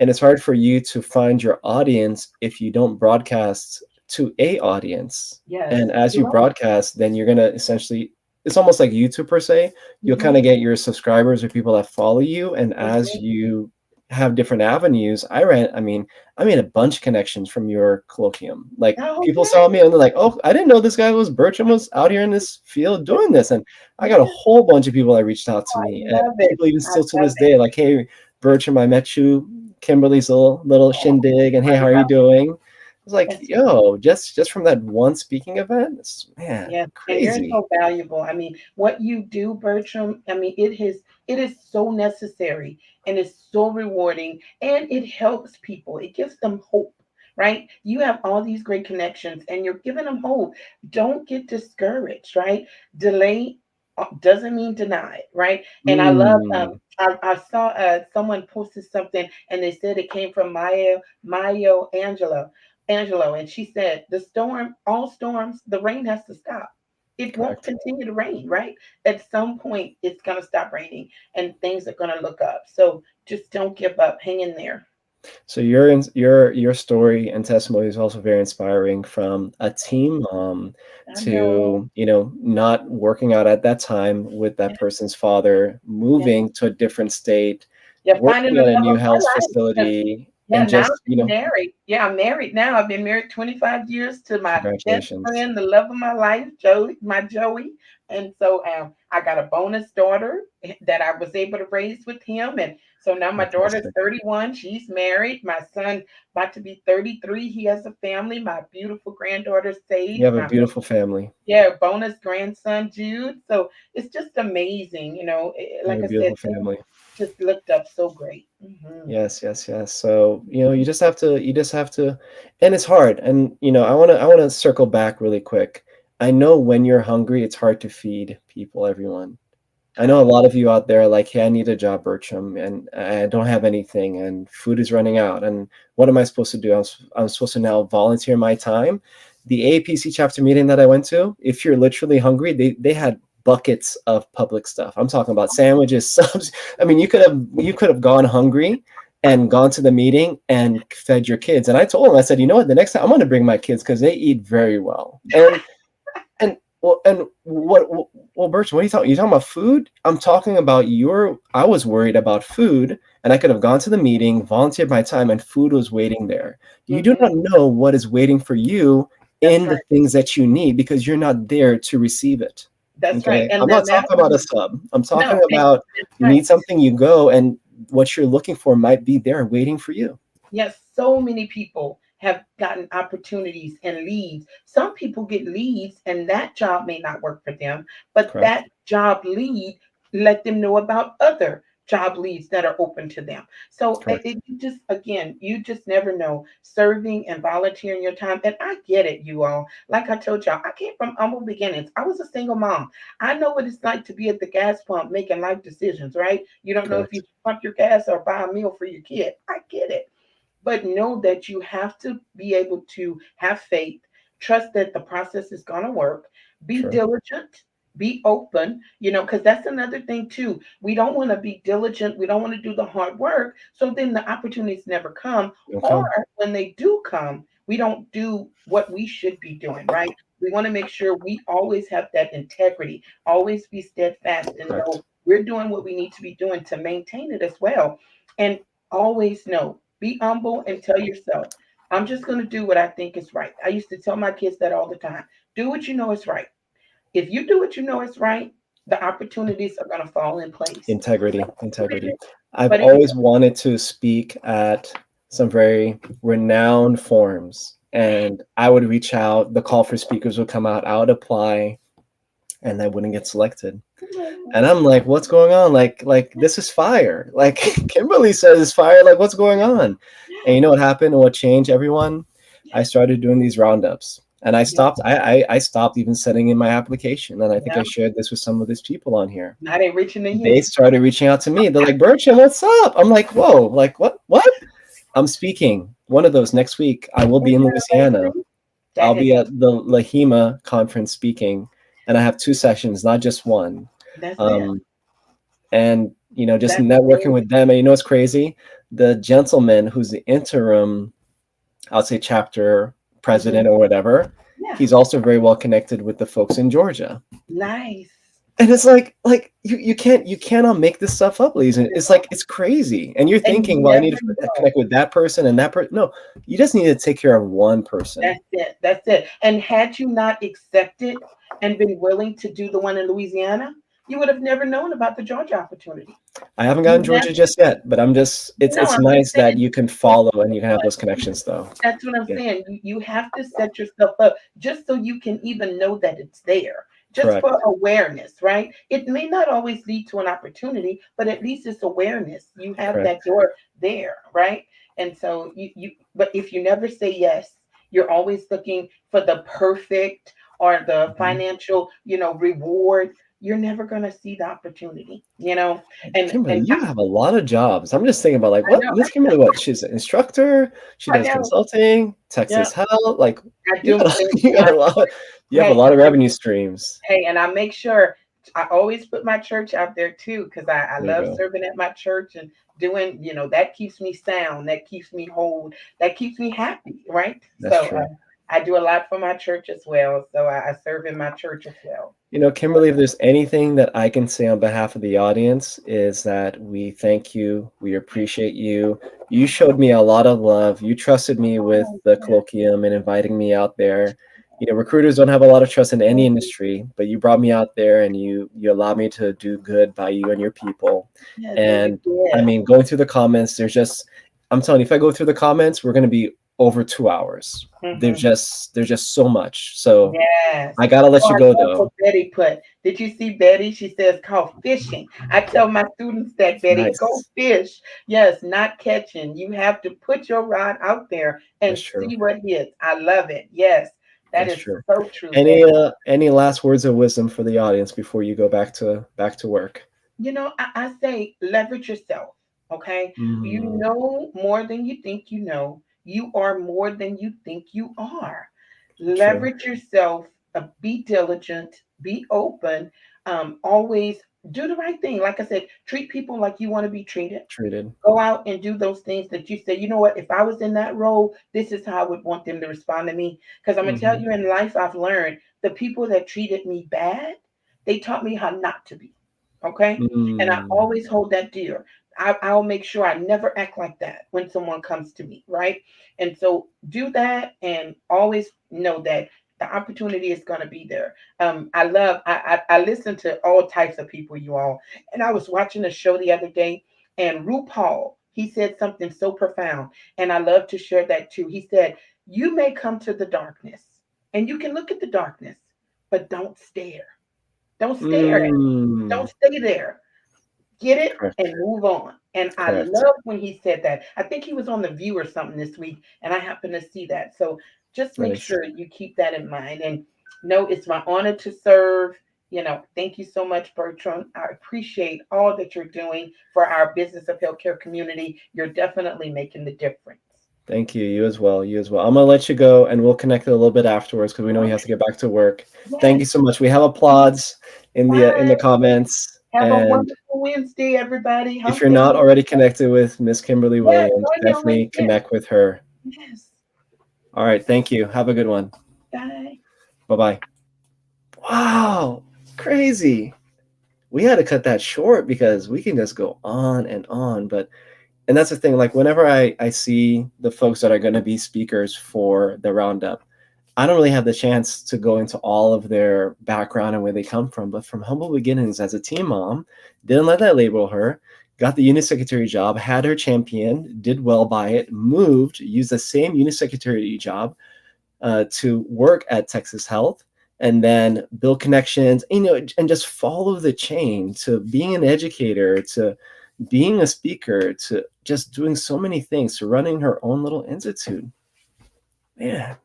and it's hard for you to find your audience if you don't broadcast to a audience. Yes, And as you're you right. broadcast, then you're gonna essentially it's almost like YouTube per se. You'll kind Hmm. of get your subscribers or people that follow you, and as Hmm. you have different avenues, I made a bunch of connections from your colloquium. Like people Okay. saw me and they're like, "Oh, I didn't know this guy was Bertram was out here in this field Yes, doing this." And I got a yes. whole bunch of people that reached out to I me, and love it. people even I still to love this it. day, like, "Hey, Bertram, I met you. Kimberly's little Oh, shindig, and hey, I how are you love doing?" It's like, it. yo, just from that one speaking event, man, Yes, and you're crazy. so valuable. I mean, what you do, Bertram, I mean, it is so necessary and it's so rewarding and it helps people. It gives them hope, right? You have all these great connections and you're giving them hope. Don't get discouraged, right? Delay doesn't mean denied, right? And I love Mm, I saw someone posted something and they said it came from Mayo Angelo, and she said, the storm, all storms, the rain has to stop. It won't correct. continue to rain, right? At some point, it's going to stop raining and things are going to look up. So just don't give up. Hang in there. So your story and testimony is also very inspiring, from a teen mom I know. to, not working out at that time with that Yeah, person's father, yeah, moving to a different state, yeah, finding working the at a love new of health my life. 'Cause facility, yeah, and now just, I'm married. Yeah, I'm married now. I've been married 25 years to my best congratulations. friend, the love of my life, Joey, my Joey. And so I got a bonus daughter that I was able to raise with him. And so now my daughter's Fantastic. 31. She's married. My son about to be 33. He has a family. My beautiful granddaughter You Sage. have a beautiful family. Yeah, bonus grandson Jude. So it's just amazing. You have Like a I said, beautiful things family. just looked up so great. Yes, yes, yes. So, you just have to, and it's hard. And, I want to circle back really quick. I know when you're hungry, it's hard to feed people, everyone. I know a Oh, lot of you out there are like, "Hey, I need a job, Bertram, and I don't have anything, and food is running out. And what am I supposed to do? I'm supposed to now volunteer my time." The APC chapter meeting that I went to, if you're literally hungry, they had buckets of public stuff. I'm talking about sandwiches, subs. I mean, you could have gone hungry and gone to the meeting and fed your kids. And I told them, I said, you know what, the next time I'm going to bring my kids because they eat very well. And well, Bertrand, what are you talking? You talking about food? I'm talking about your. I was worried about food, and I could have gone to the meeting, volunteered my time, and food was waiting there. You do not hmm. know what is waiting for you That's in the right. things that you need because you're not there to receive it. That's right. Okay, And I'm no not matter talking about a sub. I'm no, talking about that's you right. need something, you go, and what you're looking for might be there waiting for you. Yes, so many people have gotten opportunities and leads. Some people get leads and that job may not work for them, but Correct. that job lead let them know about other job leads that are open to them. So Correct. you just, again, you just never know. Serving and volunteering your time. And I get it, you all. Like I told y'all, I came from humble beginnings. I was a single mom. I know what it's like to be at the gas pump making life decisions, right? You don't know if you Correct. pump your gas or buy a meal for your kid. I get it, but know that you have to be able to have faith, trust that the process is going to work, be True. diligent, be open, because that's another thing too. We don't want to be diligent, we don't want to do the hard work, so then the opportunities never come, You'll or come. when they do come, we don't do what we should be doing, right? We want to make sure we always have that integrity, always be steadfast, and Correct. know we're doing what we need to be doing to maintain it as well. And always know, be humble and tell yourself, I'm just going to do what I think is right. I used to tell my kids that all the time. Do what you know is right. If you do what you know is right, the opportunities are going to fall in place. Integrity, integrity. I've But if you always wanted to speak at some very renowned forums, and I would reach out, the call for speakers would come out, I would apply, and I wouldn't get selected. And I'm like, what's going on? Like this is fire. Like Kimberly says it's fire. Like, what's going on? And you know what happened and what changed everyone? I started doing these roundups. And I yeah, stopped. I stopped even sending in my application. And I think yeah, I shared this with some of these people on here. now they reaching to They you. started reaching out to me. They're like, Bertrand, what's up? I'm like, whoa, like what? What? I'm speaking one of those next week. I will be Isn't in that Louisiana. amazing? I'll That is be at the Lahima conference speaking, and I have two sessions, not just one. that's it. Um, and just That's networking amazing. with them. And you know what's crazy? The gentleman who's the interim, I'll say chapter Hmm. president or whatever, Yeah, he's also very well connected with the folks in Georgia. nice. And it's like you cannot make this stuff up, ladies. And it's like it's crazy. And you're And you thinking, well, I need never to know. connect with that person and that person. No, you just need to take care of one person. That's it. That's it. And had you not accepted and been willing to do the one in Louisiana, you would have never known about the Georgia opportunity. I haven't You gotten never, Georgia just yet, but I'm just no, it's I'm just nice that saying, you can but, follow and you can have but those connections though. that's what I'm Yeah, saying. You have to set yourself up just so you can even know that it's there, just correct, for awareness, right? It may not always lead to an opportunity, but at least it's awareness. You have that correct. door there, right? And so but if you never say yes, you're always looking for the perfect or the Mhm. financial, reward. You're never going to see the opportunity, Kimberly, and you have a lot of jobs. I'm just thinking about like I what know, Miss Kimberly, what she's an instructor, she I does know, consulting, yeah, Texas Health, like I do. you got a lot you have a Hey, lot of revenue streams. hey, and I make sure I always put my church out there too, because I There you love go. serving at my church and doing, that keeps me sound, that keeps me whole, that keeps me happy, right? That's So true. I do a lot for my church as well. So I serve in my church as well. Kimberly, if there's anything that I can say on behalf of the audience is that we thank you. We appreciate you. You showed me a lot of love. You trusted me with Oh, the yes, colloquium and inviting me out there. Recruiters don't have a lot of trust in any yes, industry, but you brought me out there and you allowed me to do good by you and your people. yes, and you And I did. mean, going through the comments, I'm telling you, if I go through the comments, we're gonna be over 2 hours. Hmm. There's just so much. So Yes. I gotta let Oh, you I go love what though. Betty put. Did you see Betty? She says called fishing. I tell my students that, Betty, go Nice. fish. Yes, not catching. You have to put your rod out there and That's true. see what hits. I love it. Yes, that That's is true. so true, Any Betty. any last words of wisdom for the audience before you go back to work? I say leverage yourself. Okay. You Mm, know more than you think you know. You are more than you think you are. true. Leverage yourself. Be diligent. Be open. Always do the right thing. Like I said, treat people like you want to be treated. Treated. Go out and do those things that you say, you know what, if I was in that role, this is how I would want them to respond to me. Because I'm going to tell Hmm. you, in life, I've learned the people that treated me bad, they taught me how not to be. Okay. And I Mm, always hold that dear. I'll make sure I never act like that when someone comes to me. Right. And so do that and always know that the opportunity is going to be there. I listen to all types of people, you all. And I was watching a show the other day, and RuPaul, he said something so profound, and I love to share that too. He said, you may come to the darkness, and you can look at the darkness, but don't stare. Don't stare at it. mm, Don't stay there. Get it correct. and move on. And I Correct. love when he said that. I think he was on The View or something this week, and I happened to see that. So just make Nice. sure you keep that in mind. And no, it's my honor to serve. Thank you so much, Bertram. I appreciate all that you're doing for our business of healthcare community. You're definitely making the difference. Thank you. You as well. You as well. I'm gonna let you go, and we'll connect a little bit afterwards because we know you have to Okay. get back to work. Thank Yes. you so much. We have applauds in the Bye. comments, Have a and wonderful Wednesday, everybody. if Hump you're day. not already connected with Miss Kimberly Yes, Williams, go on your definitely LinkedIn. connect with her. Yes. All right. Thank you. Have a good one. Bye. Bye bye. Wow. Crazy. We had to cut that short because we can just go on and on. And that's the thing, like whenever I see the folks that are going to be speakers for the roundup, I don't really have the chance to go into all of their background and where they come from. But from humble beginnings as a teen mom, didn't let that label her, got the unit secretary job, had her champion, did well by it, moved, used the same unit secretary job to work at Texas Health, and then build connections, and just follow the chain to being an educator, to being a speaker, to just doing so many things, to running her own little institute. Man.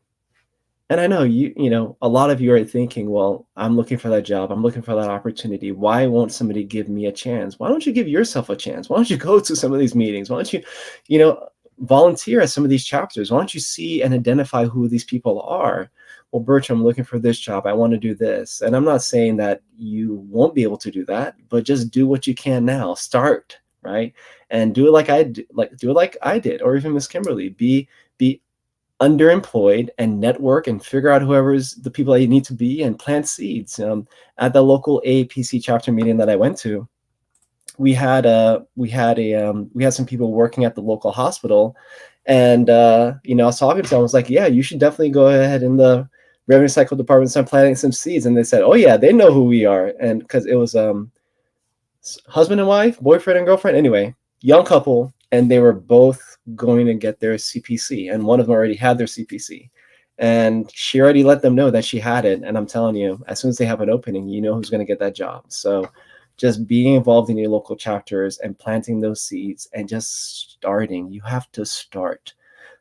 And I know a lot of you are thinking, well, I'm looking for that job. I'm looking for that opportunity. Why won't somebody give me a chance? Why don't you give yourself a chance? Why don't you go to some of these meetings? Why don't you know, volunteer at some of these chapters? Why don't you see and identify who these people are? Well, Bertram, I'm looking for this job. I want to do this. And I'm not saying that you won't be able to do that, but just do what you can now. Start, right? And do it like I did, or even Miss Kimberly. Be underemployed and network and figure out whoever's the people that you need to be and plant seeds. At the local AAPC chapter meeting that I went to, we had some people working at the local hospital, and I was talking to them. I was like, yeah, you should definitely go ahead in the revenue cycle department and start planting some seeds. And they said, oh yeah, they know who we are, and because it was husband and wife, boyfriend and girlfriend, anyway, young couple, and they were both going to get their CPC, and one of them already had their CPC, and she already let them know that she had it. And I'm telling you, as soon as they have an opening, you know who's going to get that job. So just being involved in your local chapters and planting those seeds and just starting. You have to start.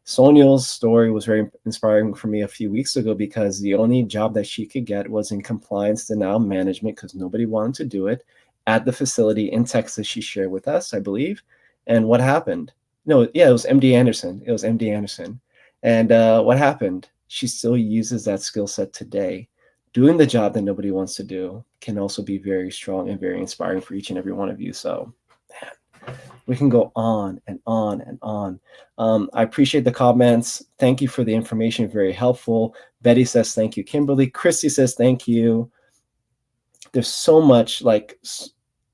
Sonia's story was very inspiring for me a few weeks ago because the only job that she could get was in compliance denial management because nobody wanted to do it at the facility in Texas she shared with us, I believe. And what happened? No, yeah, it was MD Anderson. It was MD Anderson. And what happened? She still uses that skill set today. Doing the job that nobody wants to do can also be very strong and very inspiring for each and every one of you. So We can go on and on and on. I appreciate the comments. Thank you for the information. Very helpful. Betty says, thank you, Kimberly. Christy says, thank you. There's so much like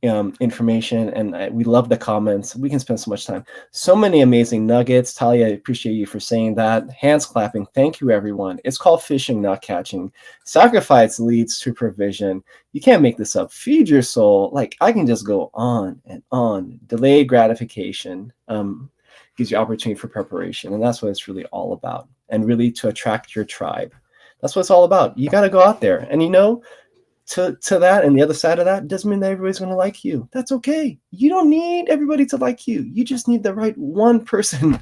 information, and we love the comments. We can spend so much time. So many amazing nuggets. Talia, I appreciate you for saying that. Hands clapping. Thank you, everyone. It's called fishing, not catching. Sacrifice leads to provision. You can't make this up. Feed your soul. Like, I can just go on and on. Delayed gratification gives you opportunity for preparation, and that's what it's really all about. And really to attract your tribe. That's what it's all about. You got to go out there, and to that, and the other side of that doesn't mean that everybody's going to like you. That's okay. You don't need everybody to like you. You just need the right one person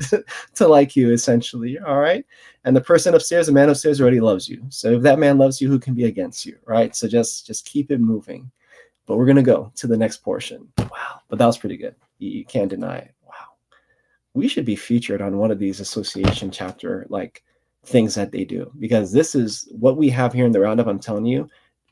to like you, essentially. All right. And the person upstairs, the man upstairs already loves you. So if that man loves you, who can be against you? Right. So just keep it moving. But we're going to go to the next portion. Wow. But that was pretty good. You can't deny it. Wow. We should be featured on one of these association chapter like things that they do, because this is what we have here in the roundup. I'm telling you,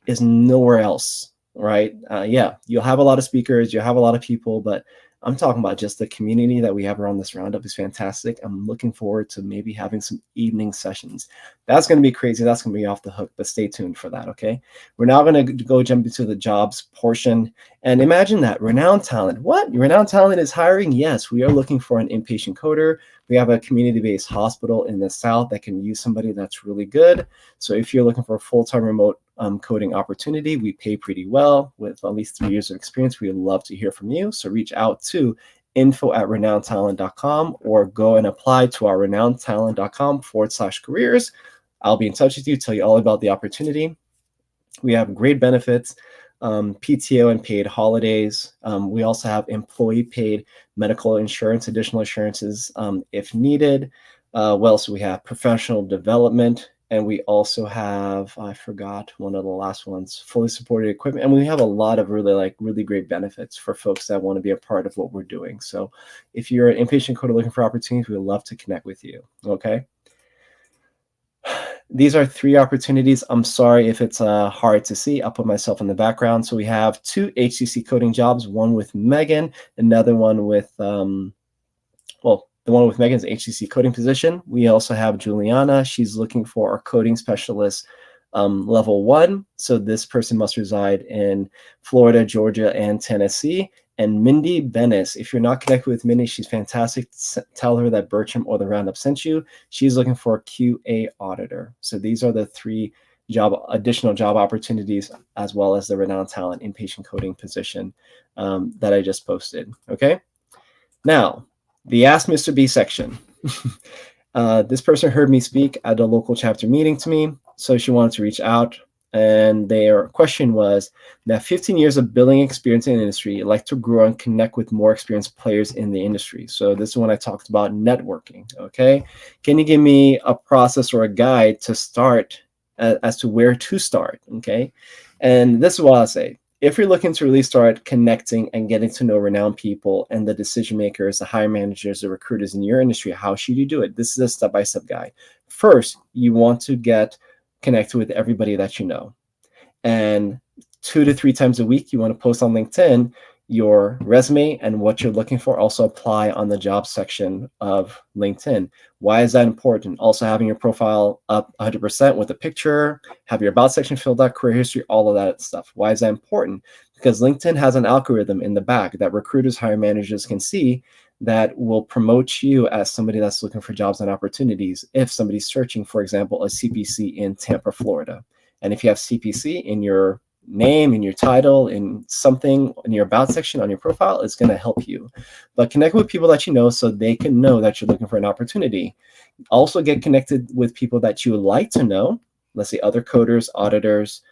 is nowhere else, right? Yeah, you'll have a lot of speakers, you'll have a lot of people, but I'm talking about just the community that we have around this roundup is fantastic. I'm looking forward to maybe having some evening sessions. That's going to be crazy. That's going to be off the hook, but stay tuned for that, okay? We're now going to go jump into the jobs portion. And imagine that, Renown Talent. What? Renown Talent is hiring? Yes, we are looking for an inpatient coder. We have a community-based hospital in the South that can use somebody that's really good. So if you're looking for a full-time remote coding opportunity, we pay pretty well with at least 3 years of experience. We would love to hear from you. So reach out to info@renowntalent.com or go and apply to our renowntalent.com/careers. I'll be in touch with you, tell you all about the opportunity. We have great benefits, PTO and paid holidays. We also have employee paid medical insurance, additional insurances if needed. What else do we have? Professional development. And we also have, I forgot one of the last ones, fully supported equipment. And we have a lot of really great benefits for folks that want to be a part of what we're doing. So if you're an inpatient coder looking for opportunities, we would love to connect with you. Okay. These are 3 opportunities. I'm sorry if it's hard to see. I'll put myself in the background. So we have 2 HCC coding jobs, one with Megan, another one with, the one with Megan's HCC coding position. We also have Juliana. She's looking for a coding specialist level 1. So this person must reside in Florida, Georgia, and Tennessee. And Mindy Bennis, if you're not connected with Mindy, she's fantastic. Tell her that Bertram or the Roundup sent you. She's looking for a QA auditor. So these are the 3 additional job opportunities, as well as the Renown Talent inpatient coding position that I just posted. Okay. Now, the Ask Mr. B section. This person heard me speak at a local chapter meeting to me, so she wanted to reach out. And their question was, now 15 years of billing experience in the industry, I'd like to grow and connect with more experienced players in the industry. So this is when I talked about networking, okay? Can you give me a process or a guide to start as to where to start, okay? And this is what I'll say. If you're looking to really start connecting and getting to know renowned people and the decision makers, the hiring managers, the recruiters in your industry, how should you do it? This is a step-by-step guide. First, you want to get connected with everybody that you know. And 2 to 3 times a week, you want to post on LinkedIn your resume and what you're looking for. Also apply on the job section of LinkedIn. Why is that important? Also having your profile up 100% with a picture, have your about section filled out, career history, all of that stuff. Why is that important? Because LinkedIn has an algorithm in the back that recruiters, hiring managers can see that will promote you as somebody that's looking for jobs and opportunities. If somebody's searching, for example, a CPC in Tampa, Florida, and if you have CPC in your name, in your title, in something in your about section on your profile, it's going to help you. But connect with people that you know so they can know that you're looking for an opportunity. Also get connected with people that you would like to know. Let's say other coders, auditors,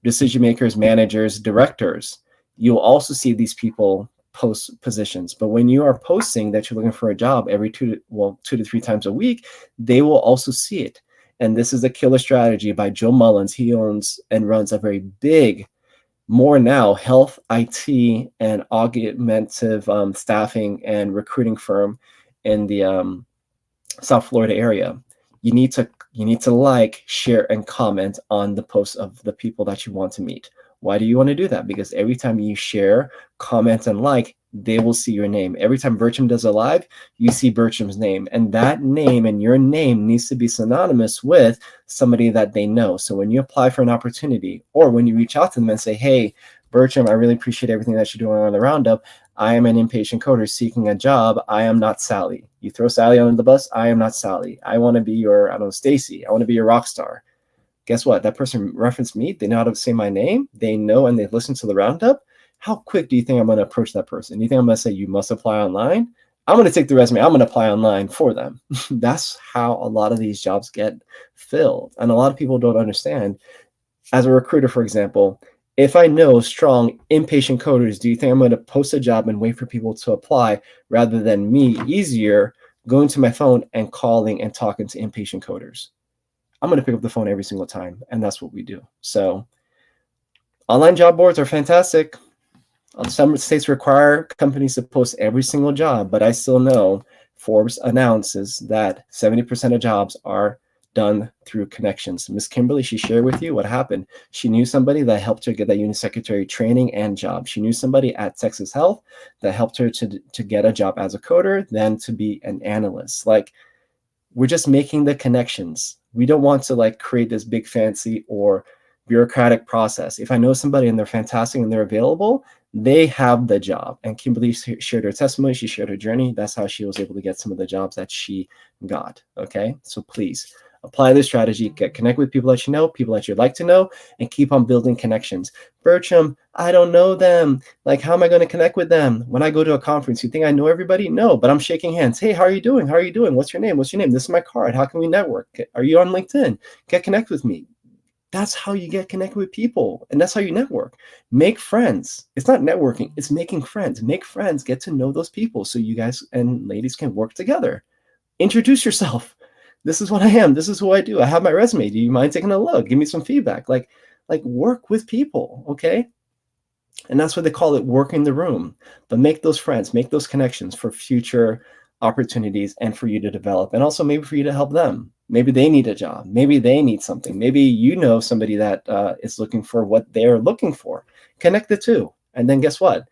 decision makers, managers, directors. You'll also see these people post positions. But when you are posting that you're looking for a job every 2 to 3 times a week, they will also see it. And this is a killer strategy by Joe Mullins. He owns and runs a very big, more now, health, IT, and augmentative staffing and recruiting firm in the South Florida area. You need to like, share, and comment on the posts of the people that you want to meet. Why do you want to do that? Because every time you share, comment, and like, they will see your name. Every time Bertram does a live, you see Bertram's name. And that name and your name needs to be synonymous with somebody that they know. So when you apply for an opportunity, or when you reach out to them and say, hey, Bertram, I really appreciate everything that you're doing on the roundup. I am an inpatient coder seeking a job. I am not Sally. You throw Sally under the bus. I am not Sally. I want to be your, I don't know, Stacy. I want to be your rock star. Guess what? That person referenced me. They know how to say my name. They know and they listen to the roundup. How quick do you think I'm going to approach that person? Do you think I'm going to say, you must apply online? I'm going to take the resume. I'm going to apply online for them. That's how a lot of these jobs get filled. And a lot of people don't understand. As a recruiter, for example, if I know strong inpatient coders, do you think I'm going to post a job and wait for people to apply rather than me, easier, going to my phone and calling and talking to inpatient coders? I'm going to pick up the phone every single time, and that's what we do. So online job boards are fantastic. Some states require companies to post every single job, but I still know Forbes announces that 70% of jobs are done through connections. Miss Kimberly, she shared with you what happened. She knew somebody that helped her get that unit secretary training and job. She knew somebody at Texas Health that helped her to get a job as a coder, then to be an analyst. Like, we're just making the connections. We don't want to like create this big fancy or bureaucratic process. If I know somebody and they're fantastic and they're available, they have the job. And Kimberly shared her testimony. She shared her journey. That's how she was able to get some of the jobs that she got. Okay. So please apply this strategy, connect with people that you know, people that you'd like to know, and keep on building connections. Bertram, I don't know them. Like, how am I going to connect with them? When I go to a conference, you think I know everybody? No, but I'm shaking hands. Hey, how are you doing? How are you doing? What's your name? What's your name? This is my card. How can we network? Are you on LinkedIn? Get connect with me. That's how you get connected with people. And that's how you network. Make friends. It's not networking. It's making friends. Make friends. Get to know those people so you guys and ladies can work together. Introduce yourself. This is what I am. This is who I do. I have my resume. Do you mind taking a look? Give me some feedback. Like work with people, okay? And that's what they call it, working the room. But make those friends, make those connections for future opportunities and for you to develop. And also maybe for you to help them. Maybe they need a job. Maybe they need something. Maybe you know somebody that is looking for what they're looking for. Connect the two. And then guess what?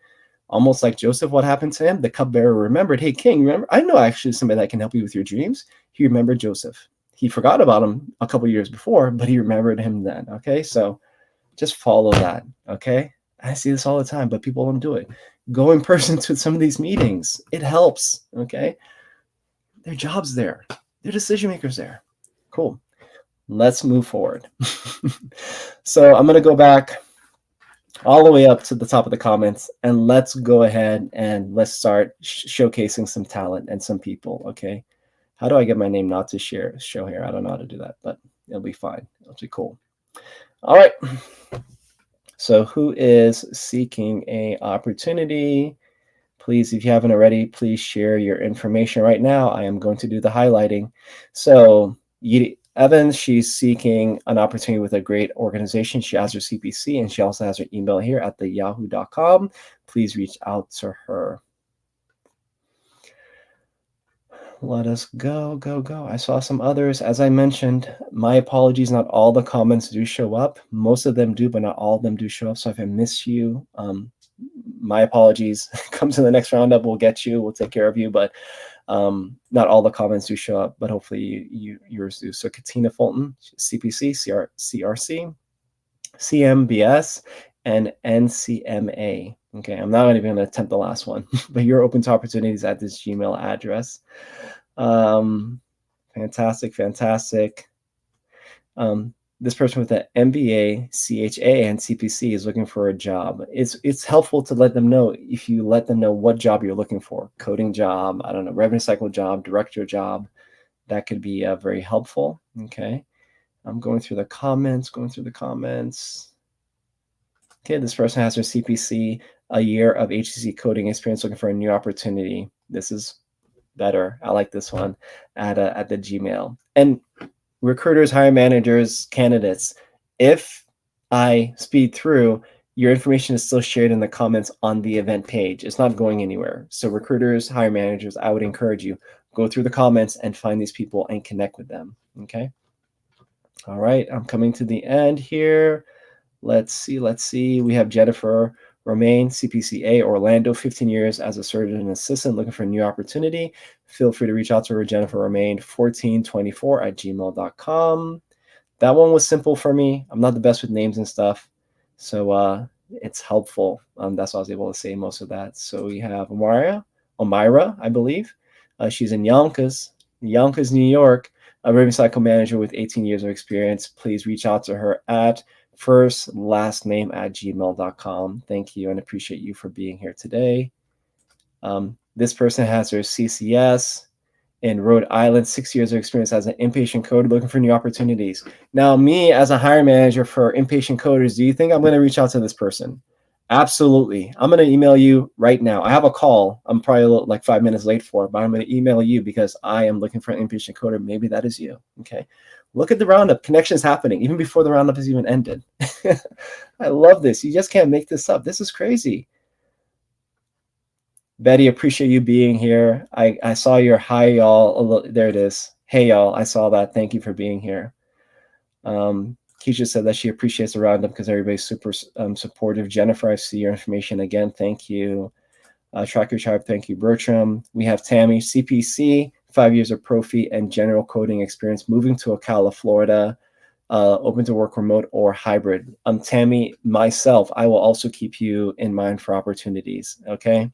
Almost like Joseph, what happened to him? The cupbearer remembered, hey, King, remember, I know actually somebody that can help you with your dreams. He remembered Joseph. He forgot about him a couple years before, but he remembered him then, okay? So just follow that, okay? I see this all the time, but people don't do it. Go in person to some of these meetings. It helps, okay? Their job's there. Their decision makers there. Cool. Let's move forward. So I'm going to go back all the way up to the top of the comments, and let's go ahead and let's start showcasing some talent and some people, okay? How do I get my name not to show here? I don't know how to do that, but it'll be fine. It'll be cool. All right. So who is seeking a opportunity? Please, if you haven't already, please share your information right now. I am going to do the highlighting. So Evans, she's seeking an opportunity with a great organization. She has her CPC, and she also has her email here at the yahoo.com. Please reach out to her. Let us go. I saw some others. As I mentioned, my apologies. Not all the comments do show up. Most of them do, but not all of them do show up. So if I miss you, my apologies. Come to the next roundup. We'll get you. We'll take care of you. But not all the comments do show up, but hopefully yours do. So Katina Fulton, CPC, CRC, CMBS, and NCMA. Okay, I'm not even going to attempt the last one, but you're open to opportunities at this Gmail address. Fantastic. This person with an MBA, CHA, and CPC is looking for a job. It's helpful to let them know, if you let them know what job you're looking for. Coding job, I don't know, revenue cycle job, director job. That could be very helpful. Okay. I'm going through the comments. Okay, this person has their CPC, a year of HCC coding experience, looking for a new opportunity. This is better. I like this one at the Gmail. And recruiters, hiring managers, candidates, if I speed through, your information is still shared in the comments on the event page. It's not going anywhere. So recruiters, hiring managers, I would encourage you, go through the comments and find these people and connect with them. Okay. All right. I'm coming to the end here. Let's see. We have Jennifer Romaine, CPCA, Orlando, 15 years as a surgeon assistant, looking for a new opportunity. Feel free to reach out to her, Jennifer Romaine, 1424@gmail.com. That one was simple for me. I'm not the best with names and stuff, so it's helpful. That's why I was able to say most of that. So we have Omira, I believe. She's in Yonkers, New York, a revenue cycle manager with 18 years of experience. Please reach out to her at firstlastname@gmail.com. Thank you and appreciate you for being here today. This person has their CCS in Rhode Island, 6 years of experience as an inpatient coder, looking for new opportunities. Now, me as a hiring manager for inpatient coders, do you think I'm going to reach out to this person? Absolutely. I'm going to email you right now. I have a call. I'm probably like 5 minutes late for it, but I'm going to email you because I am looking for an inpatient coder. Maybe that is you. Okay. Look at the roundup. Connections happening even before the roundup has even ended. I love this. You just can't make this up. This is crazy. Betty, appreciate you being here. I saw your hi, y'all. There it is. Hey, y'all. I saw that. Thank you for being here. Keisha said that she appreciates the roundup because everybody's super supportive. Jennifer, I see your information again. Thank you. Track Your Tribe. Thank you, Bertram. We have Tammy, CPC, 5 years of Profi and general coding experience, moving to Ocala, Florida. Open to work remote or hybrid. Tammy, myself, I will also keep you in mind for opportunities. Okay.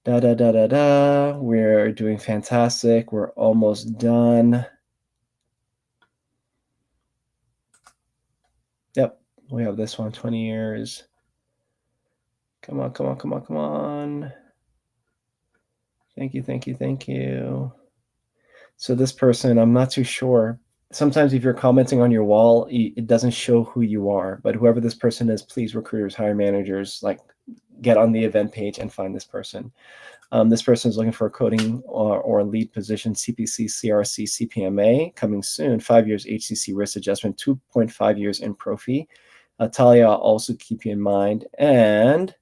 We're doing fantastic. We're almost done. Yep, we have this one, 20 years. Come on. Thank you. So this person, I'm not too sure. Sometimes if you're commenting on your wall, it doesn't show who you are. But whoever this person is, please, recruiters, hiring managers, like get on the event page and find this person. This person is looking for a coding or lead position, CPC, CRC, CPMA, coming soon. 5 years HCC risk adjustment, 2.5 years in Profi. Talia, I'll also keep you in mind. And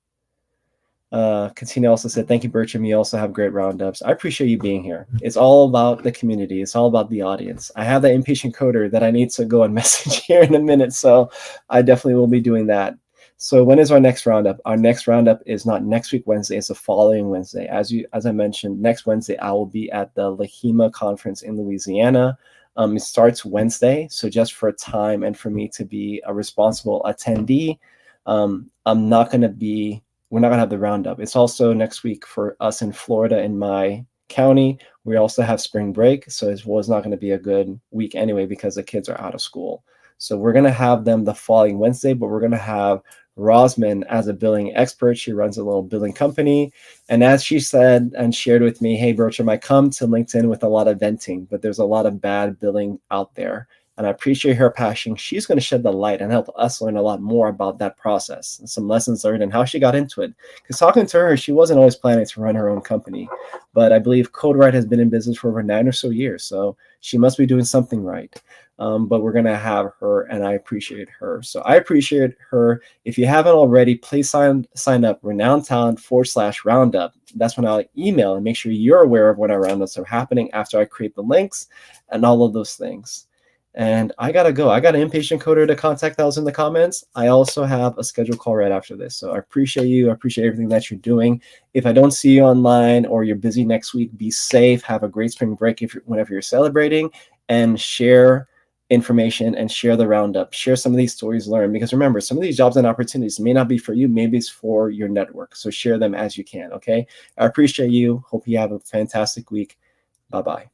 Katina also said, thank you, Bertram. You also have great roundups. I appreciate you being here. It's all about the community. It's all about the audience. I have that inpatient coder that I need to go and message here in a minute, so I definitely will be doing that. So when is our next roundup? Our next roundup is not next week Wednesday, it's the following Wednesday. As I mentioned, next Wednesday I will be at the LAHIMA conference in Louisiana. It starts Wednesday, so just for time and for me to be a responsible attendee, we're not gonna have the roundup. It's also next week for us in Florida in my county. We also have spring break, so it was not gonna be a good week anyway because the kids are out of school. So we're gonna have them the following Wednesday, but we're gonna have Rosman as a billing expert. She runs a little billing company. And as she said and shared with me, hey, Bertram, I come to LinkedIn with a lot of venting, but there's a lot of bad billing out there. And I appreciate her passion. She's going to shed the light and help us learn a lot more about that process and some lessons learned and how she got into it. Because talking to her, she wasn't always planning to run her own company. But I believe CodeRight has been in business for over 9 or so years. So she must be doing something right. But we're going to have her, and I appreciate her. So I appreciate her. If you haven't already, please sign up, Renown Talent /roundup. That's when I'll email and make sure you're aware of when our roundups are happening after I create the links and all of those things. And I got to go. I got an inpatient coder to contact that was in the comments. I also have a scheduled call right after this. So I appreciate you. I appreciate everything that you're doing. If I don't see you online or you're busy next week, be safe. Have a great spring break whenever you're celebrating, and share information and share the roundup. Share some of these stories learned, because remember, some of these jobs and opportunities may not be for you. Maybe it's for your network. So share them as you can. Okay. I appreciate you. Hope you have a fantastic week. Bye-bye.